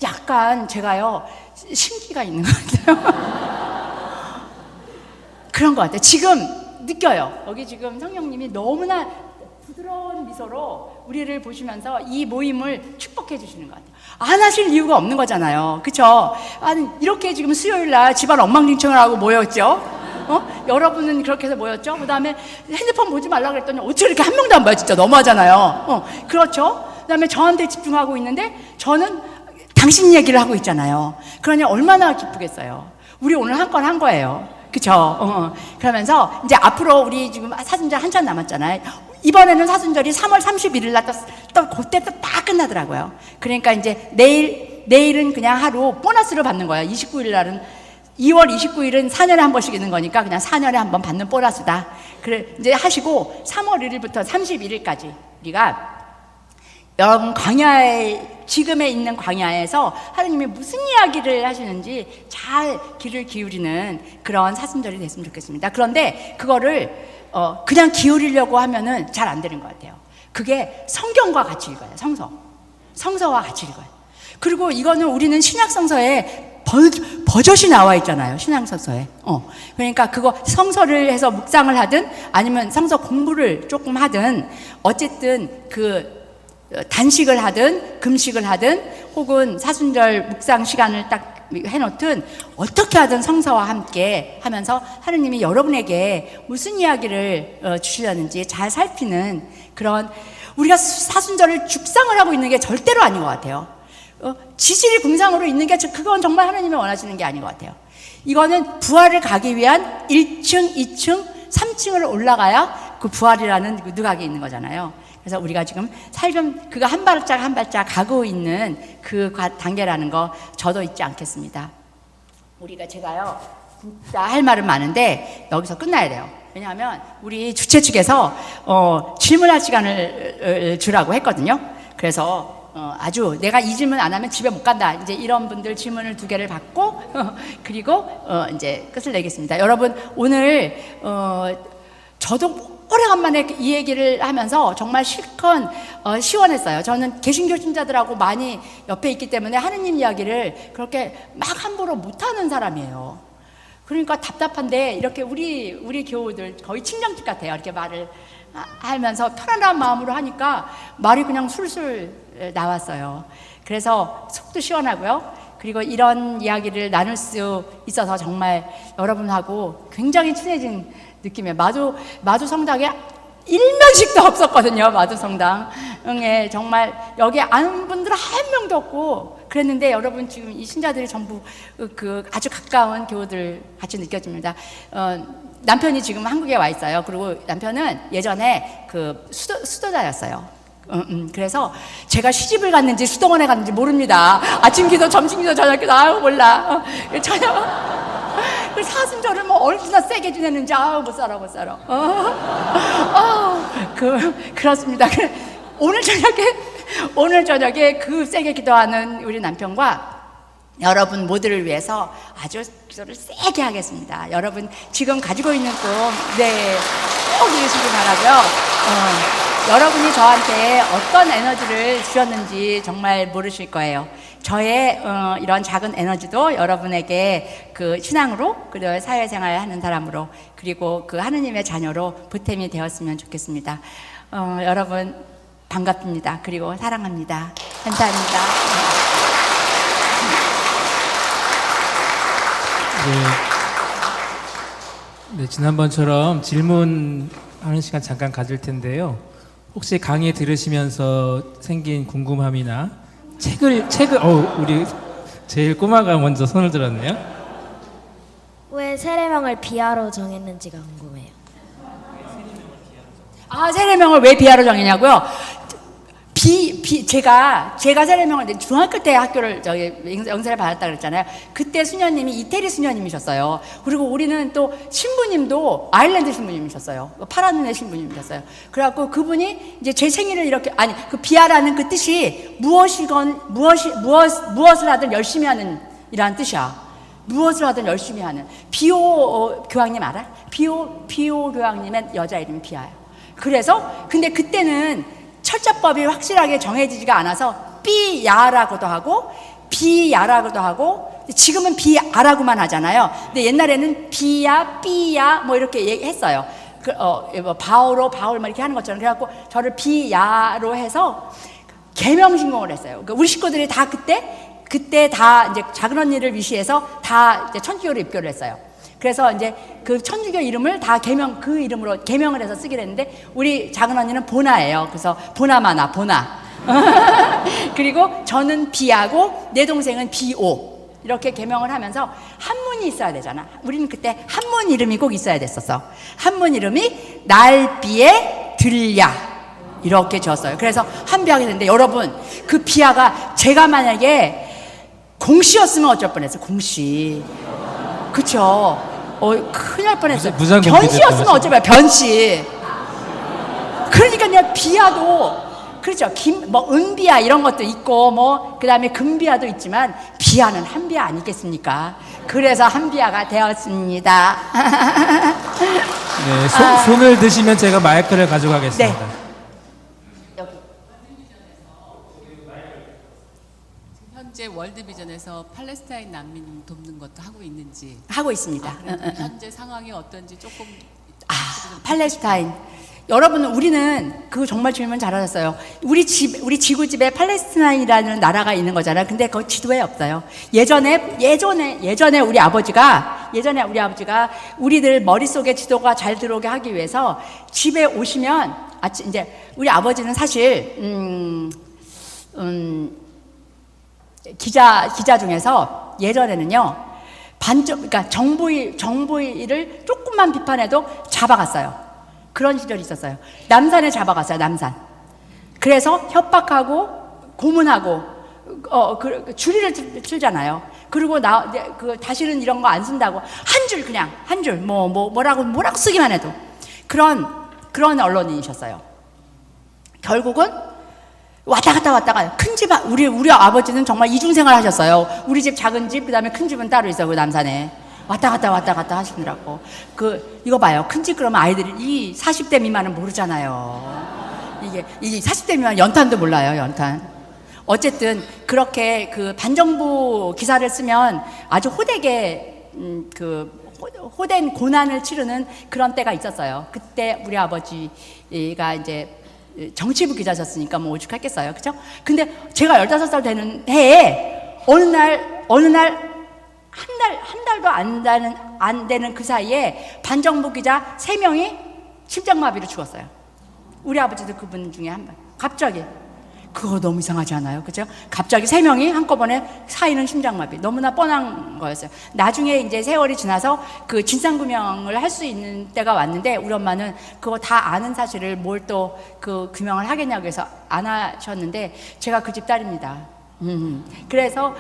약간 제가요 신기가 있는 것 같아요. 그런 것 같아요. 지금 느껴요. 여기 지금 성령님이 너무나 부드러운 미소로 우리를 보시면서 이 모임을 축복해 주시는 것 같아요. 안 하실 이유가 없는 거잖아요. 그렇죠? 이렇게 지금 수요일날 집안 엉망진창을 하고 모였죠. 여러분은 그렇게 해서 모였죠. 그 다음에 핸드폰 보지 말라고 그랬더니 어떻게 이렇게 한 명도 안 봐요. 진짜 너무하잖아요. 그렇죠? 그 다음에 저한테 집중하고 있는데 저는 당신 얘기를 하고 있잖아요. 그러니 얼마나 기쁘겠어요. 우리 오늘 한 건 한 거예요. 그쵸? 그러면서 이제 앞으로 우리 지금 사순절 한참 남았잖아요. 이번에는 사순절이 3월 31일 날 또 그때 또 딱 끝나더라고요. 그러니까 이제 내일은 그냥 하루 보너스로 받는 거예요. 29일 날은 2월 29일은 4년에 한 번씩 있는 거니까 그냥 4년에 한 번 받는 보너스다. 그래 이제 하시고 3월 1일부터 31일까지 우리가 여러분 광야에 지금에 있는 광야에서 하나님이 무슨 이야기를 하시는지 잘 귀를 기울이는 그런 사순절이 됐으면 좋겠습니다. 그런데 그거를 그냥 기울이려고 하면은 잘 안 되는 것 같아요. 그게 성경과 같이 읽어요. 성서와 같이 읽어요. 그리고 이거는 우리는 신약성서에 버젓이 나와 있잖아요. 신약성서에. 그러니까 그거 성서를 해서 묵상을 하든 아니면 성서 공부를 조금 하든 어쨌든 그 단식을 하든 금식을 하든 혹은 사순절 묵상 시간을 딱 해놓든 어떻게 하든 성서와 함께 하면서 하느님이 여러분에게 무슨 이야기를 주시려는지 잘 살피는 그런, 우리가 사순절을 죽상을 하고 있는 게 절대로 아닌 것 같아요. 지질이 궁상으로 있는 게 그건 정말 하나님이 원하시는 게 아닌 것 같아요. 이거는 부활을 가기 위한 1층, 2층, 3층을 올라가야 그 부활이라는 그 누각이 있는 거잖아요. 그래서 우리가 지금 살금 그가 한 발짝 한 발짝 가고 있는 그 단계라는 거 저도 잊지 않겠습니다. 제가요 진짜 할 말은 많은데 여기서 끝나야 돼요. 왜냐하면 우리 주최 측에서 질문할 시간을 주라고 했거든요. 그래서 아주 내가 이 질문 안 하면 집에 못 간다. 이제 이런 분들 질문을 2개를 받고 그리고 이제 끝을 내겠습니다. 여러분 오늘 저도 오래간만에 이 얘기를 하면서 정말 실컷 시원했어요. 저는 개신교 신자들하고 많이 옆에 있기 때문에 하느님 이야기를 그렇게 막 함부로 못하는 사람이에요. 그러니까 답답한데 이렇게 우리 교우들 거의 친정집 같아요. 이렇게 말을 하면서 편안한 마음으로 하니까 말이 그냥 술술 나왔어요. 그래서 속도 시원하고요. 그리고 이런 이야기를 나눌 수 있어서 정말 여러분하고 굉장히 친해진 느낌이에요. 마주 성당에 1면식도 없었거든요. 마주 성당에 정말 여기 아는 분들은 한 명도 없고 그랬는데 여러분 지금 이 신자들이 전부 그 아주 가까운 교우들 같이 느껴집니다. 남편이 지금 한국에 와 있어요. 그리고 남편은 예전에 그 수도자였어요. 그래서 제가 시집을 갔는지 수도원에 갔는지 모릅니다. 아침 기도, 점심 기도, 저녁 기도, 몰라. 사순절을 뭐 얼마나 세게 지냈는지 못 살아. 그렇습니다. 오늘 저녁에 그 세게 기도하는 우리 남편과 여러분 모두를 위해서 아주 기도를 세게 하겠습니다. 여러분 지금 가지고 있는 꿈, 꼭 이루시기 바라고요. 여러분이 저한테 어떤 에너지를 주셨는지 정말 모르실 거예요. 저의 이런 작은 에너지도 여러분에게 그 신앙으로, 그리고 사회생활 하는 사람으로, 그리고 그 하느님의 자녀로 보탬이 되었으면 좋겠습니다. 여러분 반갑습니다. 그리고 사랑합니다. 감사합니다. 네, 지난번처럼 질문하는 시간 잠깐 가질 텐데요. 혹시 강의 들으시면서 생긴 궁금함이나 책을 우리 제일 꼬마가 먼저 손을 들었네요. 왜 세례명을 비하로 정했는지가 궁금해요. 세례명을 왜 비하로 정했냐고요? 제가 세례명을 중학교 때 학교를 영세를 받았다 그랬잖아요. 그때 수녀님이 이태리 수녀님이셨어요. 그리고 우리는 또 신부님도 아일랜드 신부님이셨어요. 파란 눈의 신부님이셨어요. 그래갖고 그분이 이제 제 생일을 이렇게, 그 비하라는 그 뜻이 무엇을 하든 열심히 하는 이라는 뜻이야. 무엇을 하든 열심히 하는. 비오 교황님 알아? 비오 교황님의 여자 이름이 비하예요. 그래서 근데 그때는 철자법이 확실하게 정해지지가 않아서 삐야라고도 하고 비야라고도 하고, 지금은 비아라고만 하잖아요. 근데 옛날에는 비야, 삐야 뭐 이렇게 얘기했어요. 바울 뭐 이렇게 하는 것처럼. 그래갖고 저를 비야로 해서 계명신공을 했어요. 그러니까 우리 식구들이 다 그때 다 이제 작은 언니를 위시해서 다 이제 천주교로 입교를 했어요. 그래서 이제 그 천주교 이름을 다 그 이름으로 개명을 해서 쓰기로 했는데, 우리 작은 언니는 보나예요. 그래서 보나마나 보나. 그리고 저는 비하고 내 동생은 비오. 이렇게 개명을 하면서 한문이 있어야 되잖아. 우리는 그때 한문 이름이 꼭 있어야 됐었어. 한문 이름이 날비에 들야. 이렇게 지었어요. 그래서 한비하게 됐는데, 여러분 그 비하가 제가 만약에 공씨였으면 어쩔 뻔했어요. 공씨. 그쵸? 큰일 날 뻔했어요. 변씨였으면 어쩌면 변씨. 그러니까 내가 비하도 그렇죠. 뭐 은비야 이런 것도 있고 뭐 그다음에 금비야도 있지만 비야는 한비야 아니겠습니까? 그래서 한비야가 되었습니다. 네, 손을 드시면 제가 마이크를 가져가겠습니다. 네. 현재 월드비전에서 팔레스타인 난민 돕는 것도 하고 있는지 하고 있습니다. 그럼 현재 상황이 어떤지 조금 팔레스타인. 여러분, 우리는 그거 정말 질문 잘하셨어요. 우리 지구집에 팔레스타인이라는 나라가 있는 거잖아요. 근데 그 지도에 없어요. 예전에 우리 아버지가 우리들 머릿속에 지도가 잘 들어오게 하기 위해서 집에 오시면 이제 우리 아버지는 사실 기자 중에서 예전에는요. 그러니까 정부를 조금만 비판해도 잡아갔어요. 그런 시절이 있었어요. 남산에 잡아갔어요. 남산. 그래서 협박하고 고문하고 줄이를 틀잖아요. 그리고 다시는 이런 거 안 쓴다고 한 줄 뭐라고 쓰기만 해도 그런 언론인이셨어요. 결국은 왔다 갔다 큰 집 우리 아버지는 정말 이중생활 하셨어요. 우리 집 작은 집 그다음에 큰 집은 따로 있어요. 그 남산에. 왔다 갔다 하시느라고. 이거 봐요. 큰 집 그러면 아이들이 이 40대 미만은 모르잖아요. 이게 40대 미만 연탄도 몰라요, 연탄. 어쨌든 그렇게 반정부 기사를 쓰면 아주 호되게 호된 고난을 치르는 그런 때가 있었어요. 그때 우리 아버지가 이제 정치부 기자셨으니까 뭐 오죽했겠어요. 그죠? 근데 제가 15살 되는 해에 어느 날 한 달도 안 되는 그 사이에 반정부 기자 3명이 심장마비로 죽었어요. 우리 아버지도 그분 중에 한 분. 갑자기. 그거 너무 이상하지 않아요? 그죠? 갑자기 3명이 한꺼번에 사인은 심장마비. 너무나 뻔한 거였어요. 나중에 이제 세월이 지나서 진상규명을 할 수 있는 때가 왔는데 우리 엄마는 그거 다 아는 사실을 뭘 또 규명을 하겠냐고 해서 안 하셨는데 제가 그 집 딸입니다. 그래서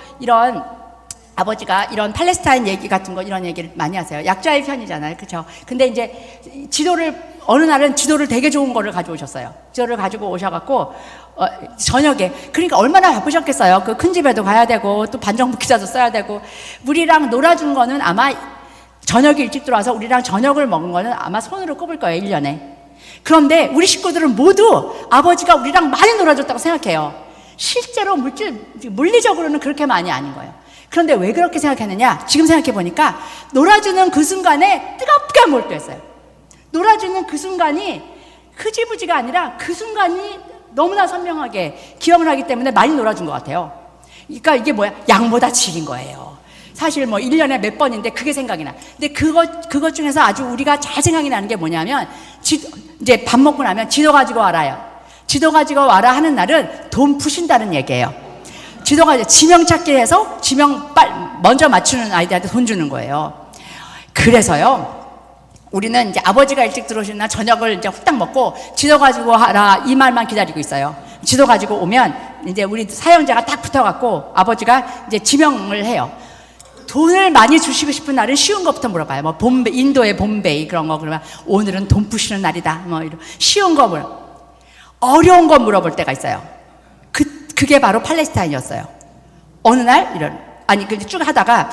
아버지가 이런 팔레스타인 얘기 같은 거 이런 얘기를 많이 하세요. 약자의 편이잖아요. 그렇죠? 근데 이제 어느 날은 지도를 되게 좋은 거를 가져오셨어요. 지도를 가지고 오셔갖고 저녁에 그러니까 얼마나 바쁘셨겠어요. 그 큰 집에도 가야 되고 또 반정부 기자도 써야 되고 우리랑 놀아준 거는 아마 저녁에 일찍 들어와서 우리랑 저녁을 먹은 거는 아마 손으로 꼽을 거예요. 1년에. 그런데 우리 식구들은 모두 아버지가 우리랑 많이 놀아줬다고 생각해요. 실제로 물리적으로는 그렇게 많이 아닌 거예요. 그런데 왜 그렇게 생각했느냐? 지금 생각해 보니까 놀아주는 그 순간에 뜨겁게 몰두했어요. 놀아주는 그 순간이 흐지부지가 아니라 그 순간이 너무나 선명하게 기억을 하기 때문에 많이 놀아준 것 같아요. 그러니까 이게 뭐야? 양보다 질인 거예요. 사실 1년에 몇 번인데 그게 생각이 나. 근데 그것 중에서 아주 우리가 잘 생각이 나는 게 뭐냐면 이제 밥 먹고 나면 지도 가지고 와라요. 지도 가지고 와라 하는 날은 돈 푸신다는 얘기예요. 지도가 지명 찾기 해서 지명 먼저 맞추는 아이들한테 돈 주는 거예요. 그래서요, 우리는 이제 아버지가 일찍 들어오시는 날 저녁을 이제 후딱 먹고 지도 가지고 하라 이 말만 기다리고 있어요. 지도 가지고 오면 이제 우리 사형제가 딱 붙어갖고 아버지가 이제 지명을 해요. 돈을 많이 주시고 싶은 날은 쉬운 것부터 물어봐요. 뭐 인도의 봄베이 그런 거 그러면 오늘은 돈 푸시는 날이다. 뭐 이런 쉬운 거 어려운 거 물어볼 때가 있어요. 그게 바로 팔레스타인이었어요. 어느 날 쭉 하다가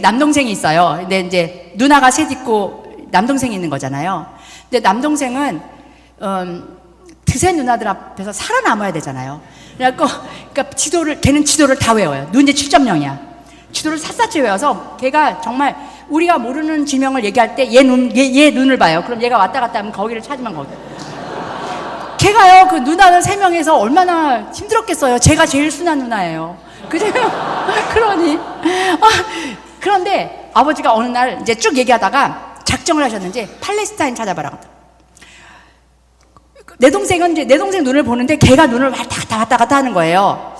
남동생이 있어요. 근데 이제 누나가 셋 있고 남동생이 있는 거잖아요. 근데 남동생은 드세 누나들 앞에서 살아남아야 되잖아요. 그러니까 걔는 지도를 다 외워요. 눈이 7.0이야. 지도를 샅샅이 외워서 걔가 정말 우리가 모르는 지명을 얘기할 때 얘 눈을 봐요. 그럼 얘가 왔다 갔다 하면 거기를 찾으면 거기. 걔가요, 그 누나는 3명에서 얼마나 힘들었겠어요. 제가 제일 순한 누나예요. 그죠? 그런데 아버지가 어느 날 이제 쭉 얘기하다가 작정을 하셨는지 팔레스타인 찾아봐라. 내 동생 눈을 보는데 걔가 눈을 왔다 갔다 하는 거예요.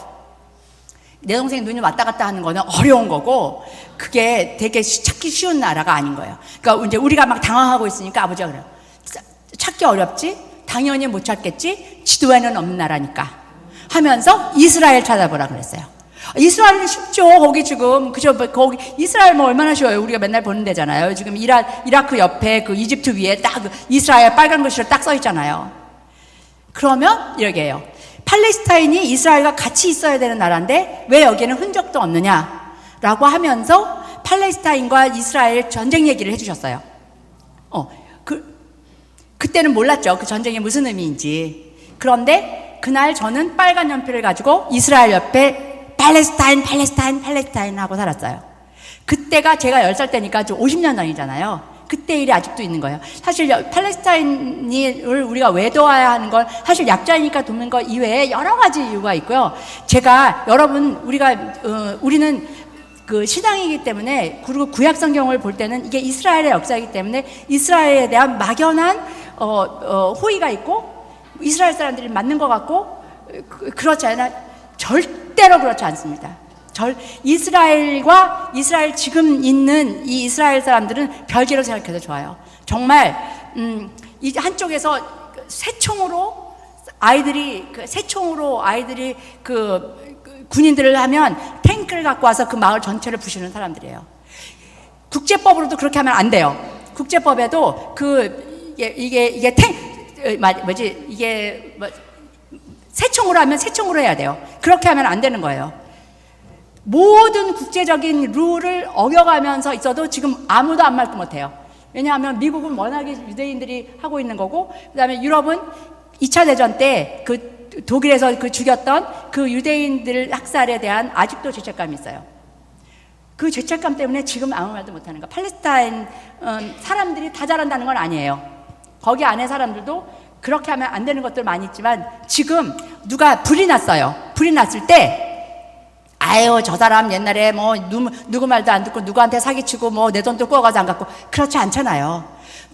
내 동생 눈이 왔다 갔다 하는 거는 어려운 거고 그게 되게 찾기 쉬운 나라가 아닌 거예요. 그러니까 이제 우리가 막 당황하고 있으니까 아버지가 그래요. 찾기 어렵지? 당연히 못 찾겠지? 지도에는 없는 나라니까 하면서 이스라엘 찾아보라 그랬어요. 이스라엘은 쉽죠. 거기 지금 거기 이스라엘 얼마나 쉬워요. 우리가 맨날 보는 데잖아요. 지금 이라크 옆에 이집트 위에 딱 이스라엘 빨간 글씨로 딱 써 있잖아요. 그러면 이렇게 해요. 팔레스타인이 이스라엘과 같이 있어야 되는 나라인데 왜 여기에는 흔적도 없느냐라고 하면서 팔레스타인과 이스라엘 전쟁 얘기를 해주셨어요. 그때는 몰랐죠. 그 전쟁이 무슨 의미인지. 그런데 그날 저는 빨간 연필을 가지고 이스라엘 옆에 팔레스타인 하고 살았어요. 그때가 제가 10살 때니까 좀 50년 전이잖아요. 그때 일이 아직도 있는 거예요. 사실 팔레스타인을 우리가 왜 도와야 하는 건 사실 약자이니까 돕는 것 이외에 여러 가지 이유가 있고요. 제가 우리는 그 신앙이기 때문에, 그리고 구약 성경을 볼 때는 이게 이스라엘의 역사이기 때문에 이스라엘에 대한 막연한 호의가 있고 이스라엘 사람들이 맞는 것 같고 그렇지 않아. 절대로 그렇지 않습니다. 이스라엘 지금 있는 이 이스라엘 사람들은 별개로 생각해도 좋아요. 정말 이 한쪽에서 새총으로 아이들이 군인들을 하면 탱크를 갖고 와서 그 마을 전체를 부시는 사람들이에요. 국제법으로도 그렇게 하면 안 돼요. 국제법에도 새총으로 하면 새총으로 해야 돼요. 그렇게 하면 안 되는 거예요. 모든 국제적인 룰을 어겨가면서 있어도 지금 아무도 아무 말도 못해요. 왜냐하면 미국은 워낙에 유대인들이 하고 있는 거고, 그 다음에 유럽은 2차 대전 때 독일에서 죽였던 그 유대인들 학살에 대한 아직도 죄책감이 있어요. 그 죄책감 때문에 지금 아무 말도 못하는 거. 팔레스타인 사람들이 다 잘한다는 건 아니에요. 거기 안에 사람들도 그렇게 하면 안 되는 것들 많이 있지만, 지금 누가 불이 났어요. 불이 났을 때 아유 저 사람 옛날에 뭐 누구 말도 안 듣고 누구한테 사기치고 뭐 내 돈도 꼬아가서 안 갖고, 그렇지 않잖아요.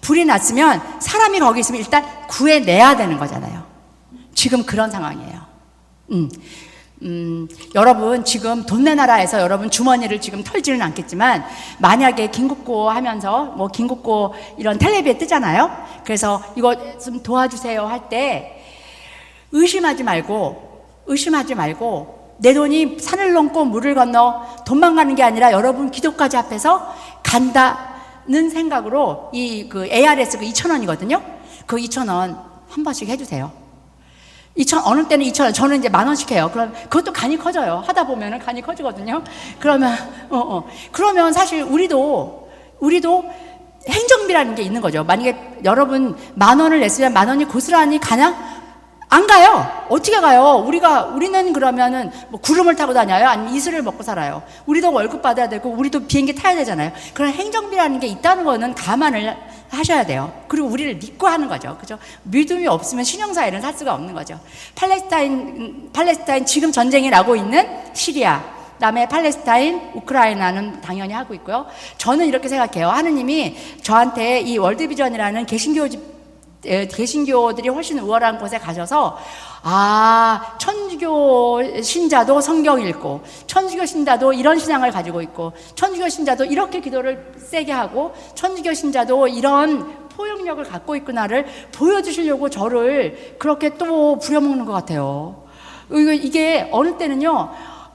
불이 났으면 사람이 거기 있으면 일단 구해내야 되는 거잖아요. 지금 그런 상황이에요. 여러분 지금 돈 내놔라에서 여러분 주머니를 지금 털지는 않겠지만, 만약에 긴급고 하면서 긴급고 이런 텔레비에 뜨잖아요. 그래서 이거 좀 도와주세요 할 때 의심하지 말고 내 돈이 산을 넘고 물을 건너 돈만 가는 게 아니라 여러분 기도까지 앞에서 간다는 생각으로 그 ARS 2,000원이거든요. 그 2,000원 한 번씩 해주세요. 어느 때는 2,000원, 저는 이제 10,000원씩 해요. 그럼 그것도 간이 커져요. 하다 보면은 간이 커지거든요. 그러면 사실 우리도 행정비라는 게 있는 거죠. 만약에 여러분 10,000원을 냈으면 10,000원이 고스란히 가냐? 안 가요. 어떻게 가요? 우리는 그러면은 구름을 타고 다녀요? 아니면 이슬을 먹고 살아요? 우리도 월급 받아야 되고, 우리도 비행기 타야 되잖아요. 그런 행정비라는 게 있다는 거는 감안을 하셔야 돼요. 그리고 우리를 믿고 하는 거죠. 그죠? 믿음이 없으면 신영사회는 살 수가 없는 거죠. 팔레스타인 지금 전쟁이 나고 있는 시리아, 그다음에 팔레스타인, 우크라이나는 당연히 하고 있고요. 저는 이렇게 생각해요. 하느님이 저한테 이 월드비전이라는 개신교들이 훨씬 우월한 곳에 가셔서, 천주교 신자도 성경 읽고, 천주교 신자도 이런 신앙을 가지고 있고, 천주교 신자도 이렇게 기도를 세게 하고, 천주교 신자도 이런 포용력을 갖고 있구나를 보여주시려고 저를 그렇게 또 부려먹는 것 같아요. 이게 어느 때는요,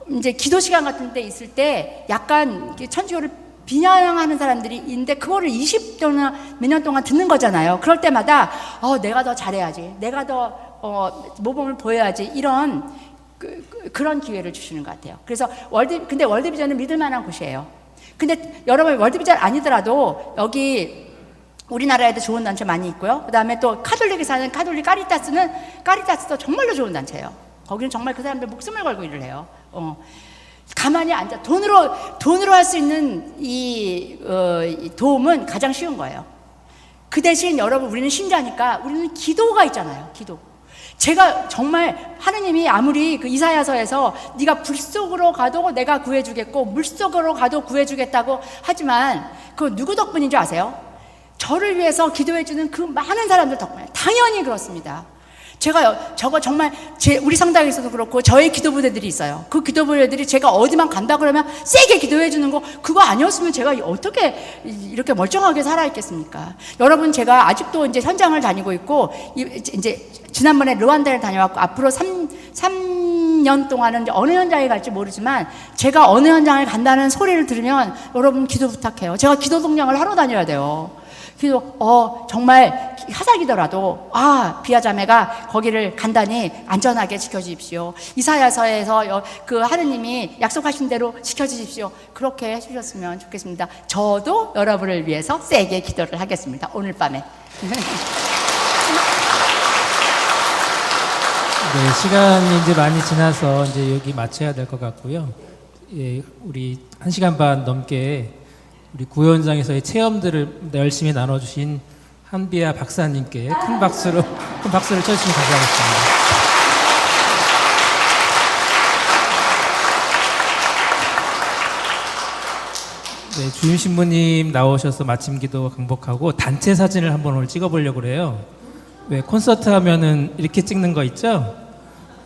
이제 기도 시간 같은 데 있을 때 약간 천주교를 비난하는 사람들이 있는데, 그거를 20년이나 몇 년 동안 듣는 거잖아요. 그럴 때마다 내가 더 잘해야지, 내가 더 모범을 보여야지, 이런 그런 기회를 주시는 것 같아요. 그래서 근데 월드비전은 믿을 만한 곳이에요. 근데 여러분 월드비전 아니더라도 여기 우리나라에도 좋은 단체 많이 있고요. 그다음에 또 카톨릭에 사는 카톨릭 까리타스도 정말로 좋은 단체예요. 거기는 정말 그 사람들 목숨을 걸고 일을 해요. 가만히 앉아 돈으로 할 수 있는 이 도움은 가장 쉬운 거예요. 그 대신 여러분, 우리는 신자니까 우리는 기도가 있잖아요. 기도. 제가 정말 하느님이 아무리 그 이사야서에서 네가 불 속으로 가도 내가 구해주겠고 물 속으로 가도 구해주겠다고 하지만, 그 누구 덕분인 줄 아세요? 저를 위해서 기도해주는 그 많은 사람들 덕분에. 당연히 그렇습니다. 저거 정말 우리 성당에서도 그렇고 저희 기도부대들이 있어요. 그 기도부대들이 제가 어디만 간다 그러면 세게 기도해 주는 거, 그거 아니었으면 제가 어떻게 이렇게 멀쩡하게 살아있겠습니까? 여러분, 제가 아직도 이제 현장을 다니고 있고, 이제 지난번에 르완다를 다녀왔고, 앞으로 3년 동안은 이제 어느 현장에 갈지 모르지만, 제가 어느 현장에 간다는 소리를 들으면 여러분 기도 부탁해요. 제가 기도 동량을 하러 다녀야 돼요. 정말 화살기더라도 비아자매가 거기를 간단히 안전하게 지켜주십시오. 이사야서에서 그 하느님이 약속하신 대로 지켜주십시오. 그렇게 해주셨으면 좋겠습니다. 저도 여러분을 위해서 세게 기도를 하겠습니다. 오늘 밤에. 네, 시간이 이제 많이 지나서 이제 여기 마쳐야 될 것 같고요. 예, 우리 1시간 반 넘게 우리 구현장에서의 체험들을 열심히 나눠주신 한비아 박사님께 큰 박수를 쳐주시면 감사하겠습니다. 네, 주임 신부님 나오셔서 마침 기도 강복하고 단체 사진을 한번 오늘 찍어보려고 그래요. 왜 콘서트 하면은 이렇게 찍는 거 있죠?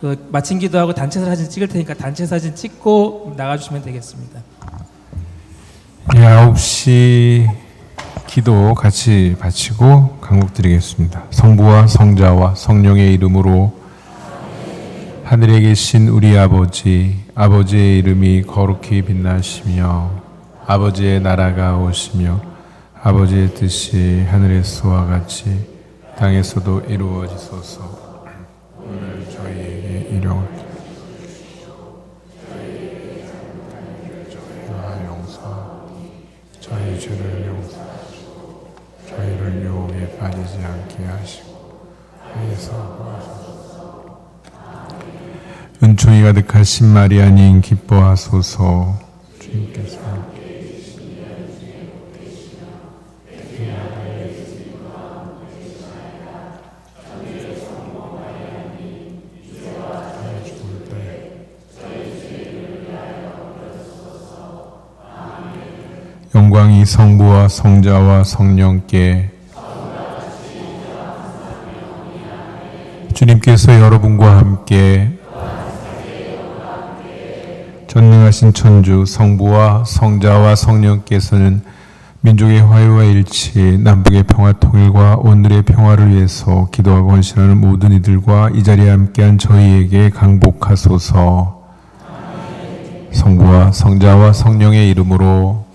그 마침 기도하고 단체 사진 찍을 테니까 단체 사진 찍고 나가주시면 되겠습니다. 9시 기도 같이 바치고 강복드리겠습니다. 성부와 성자와 성령의 이름으로 하늘에 계신 우리 아버지, 아버지의 이름이 거룩히 빛나시며 아버지의 나라가 오시며 아버지의 뜻이 하늘에서와 같이 땅에서도 이루어지소서. 오늘 저희에게 일용할 저희와 용서 저희 죄를 용서하시고 저희를 유혹에 빠지지 않게 하시고 하여서 은총이 가득하신 마리아님 기뻐하소서. 주님께서 영광이 성부와 성자와 성령께 주님께서 여러분과 함께 전능하신 천주 성부와 성자와 성령께서는 민족의 화해와 일치, 남북의 평화 통일과 오늘의 평화를 위해서 기도하고 헌신하는 모든 이들과 이 자리에 함께한 저희에게 강복하소서. 성부와 성자와 성령의 이름으로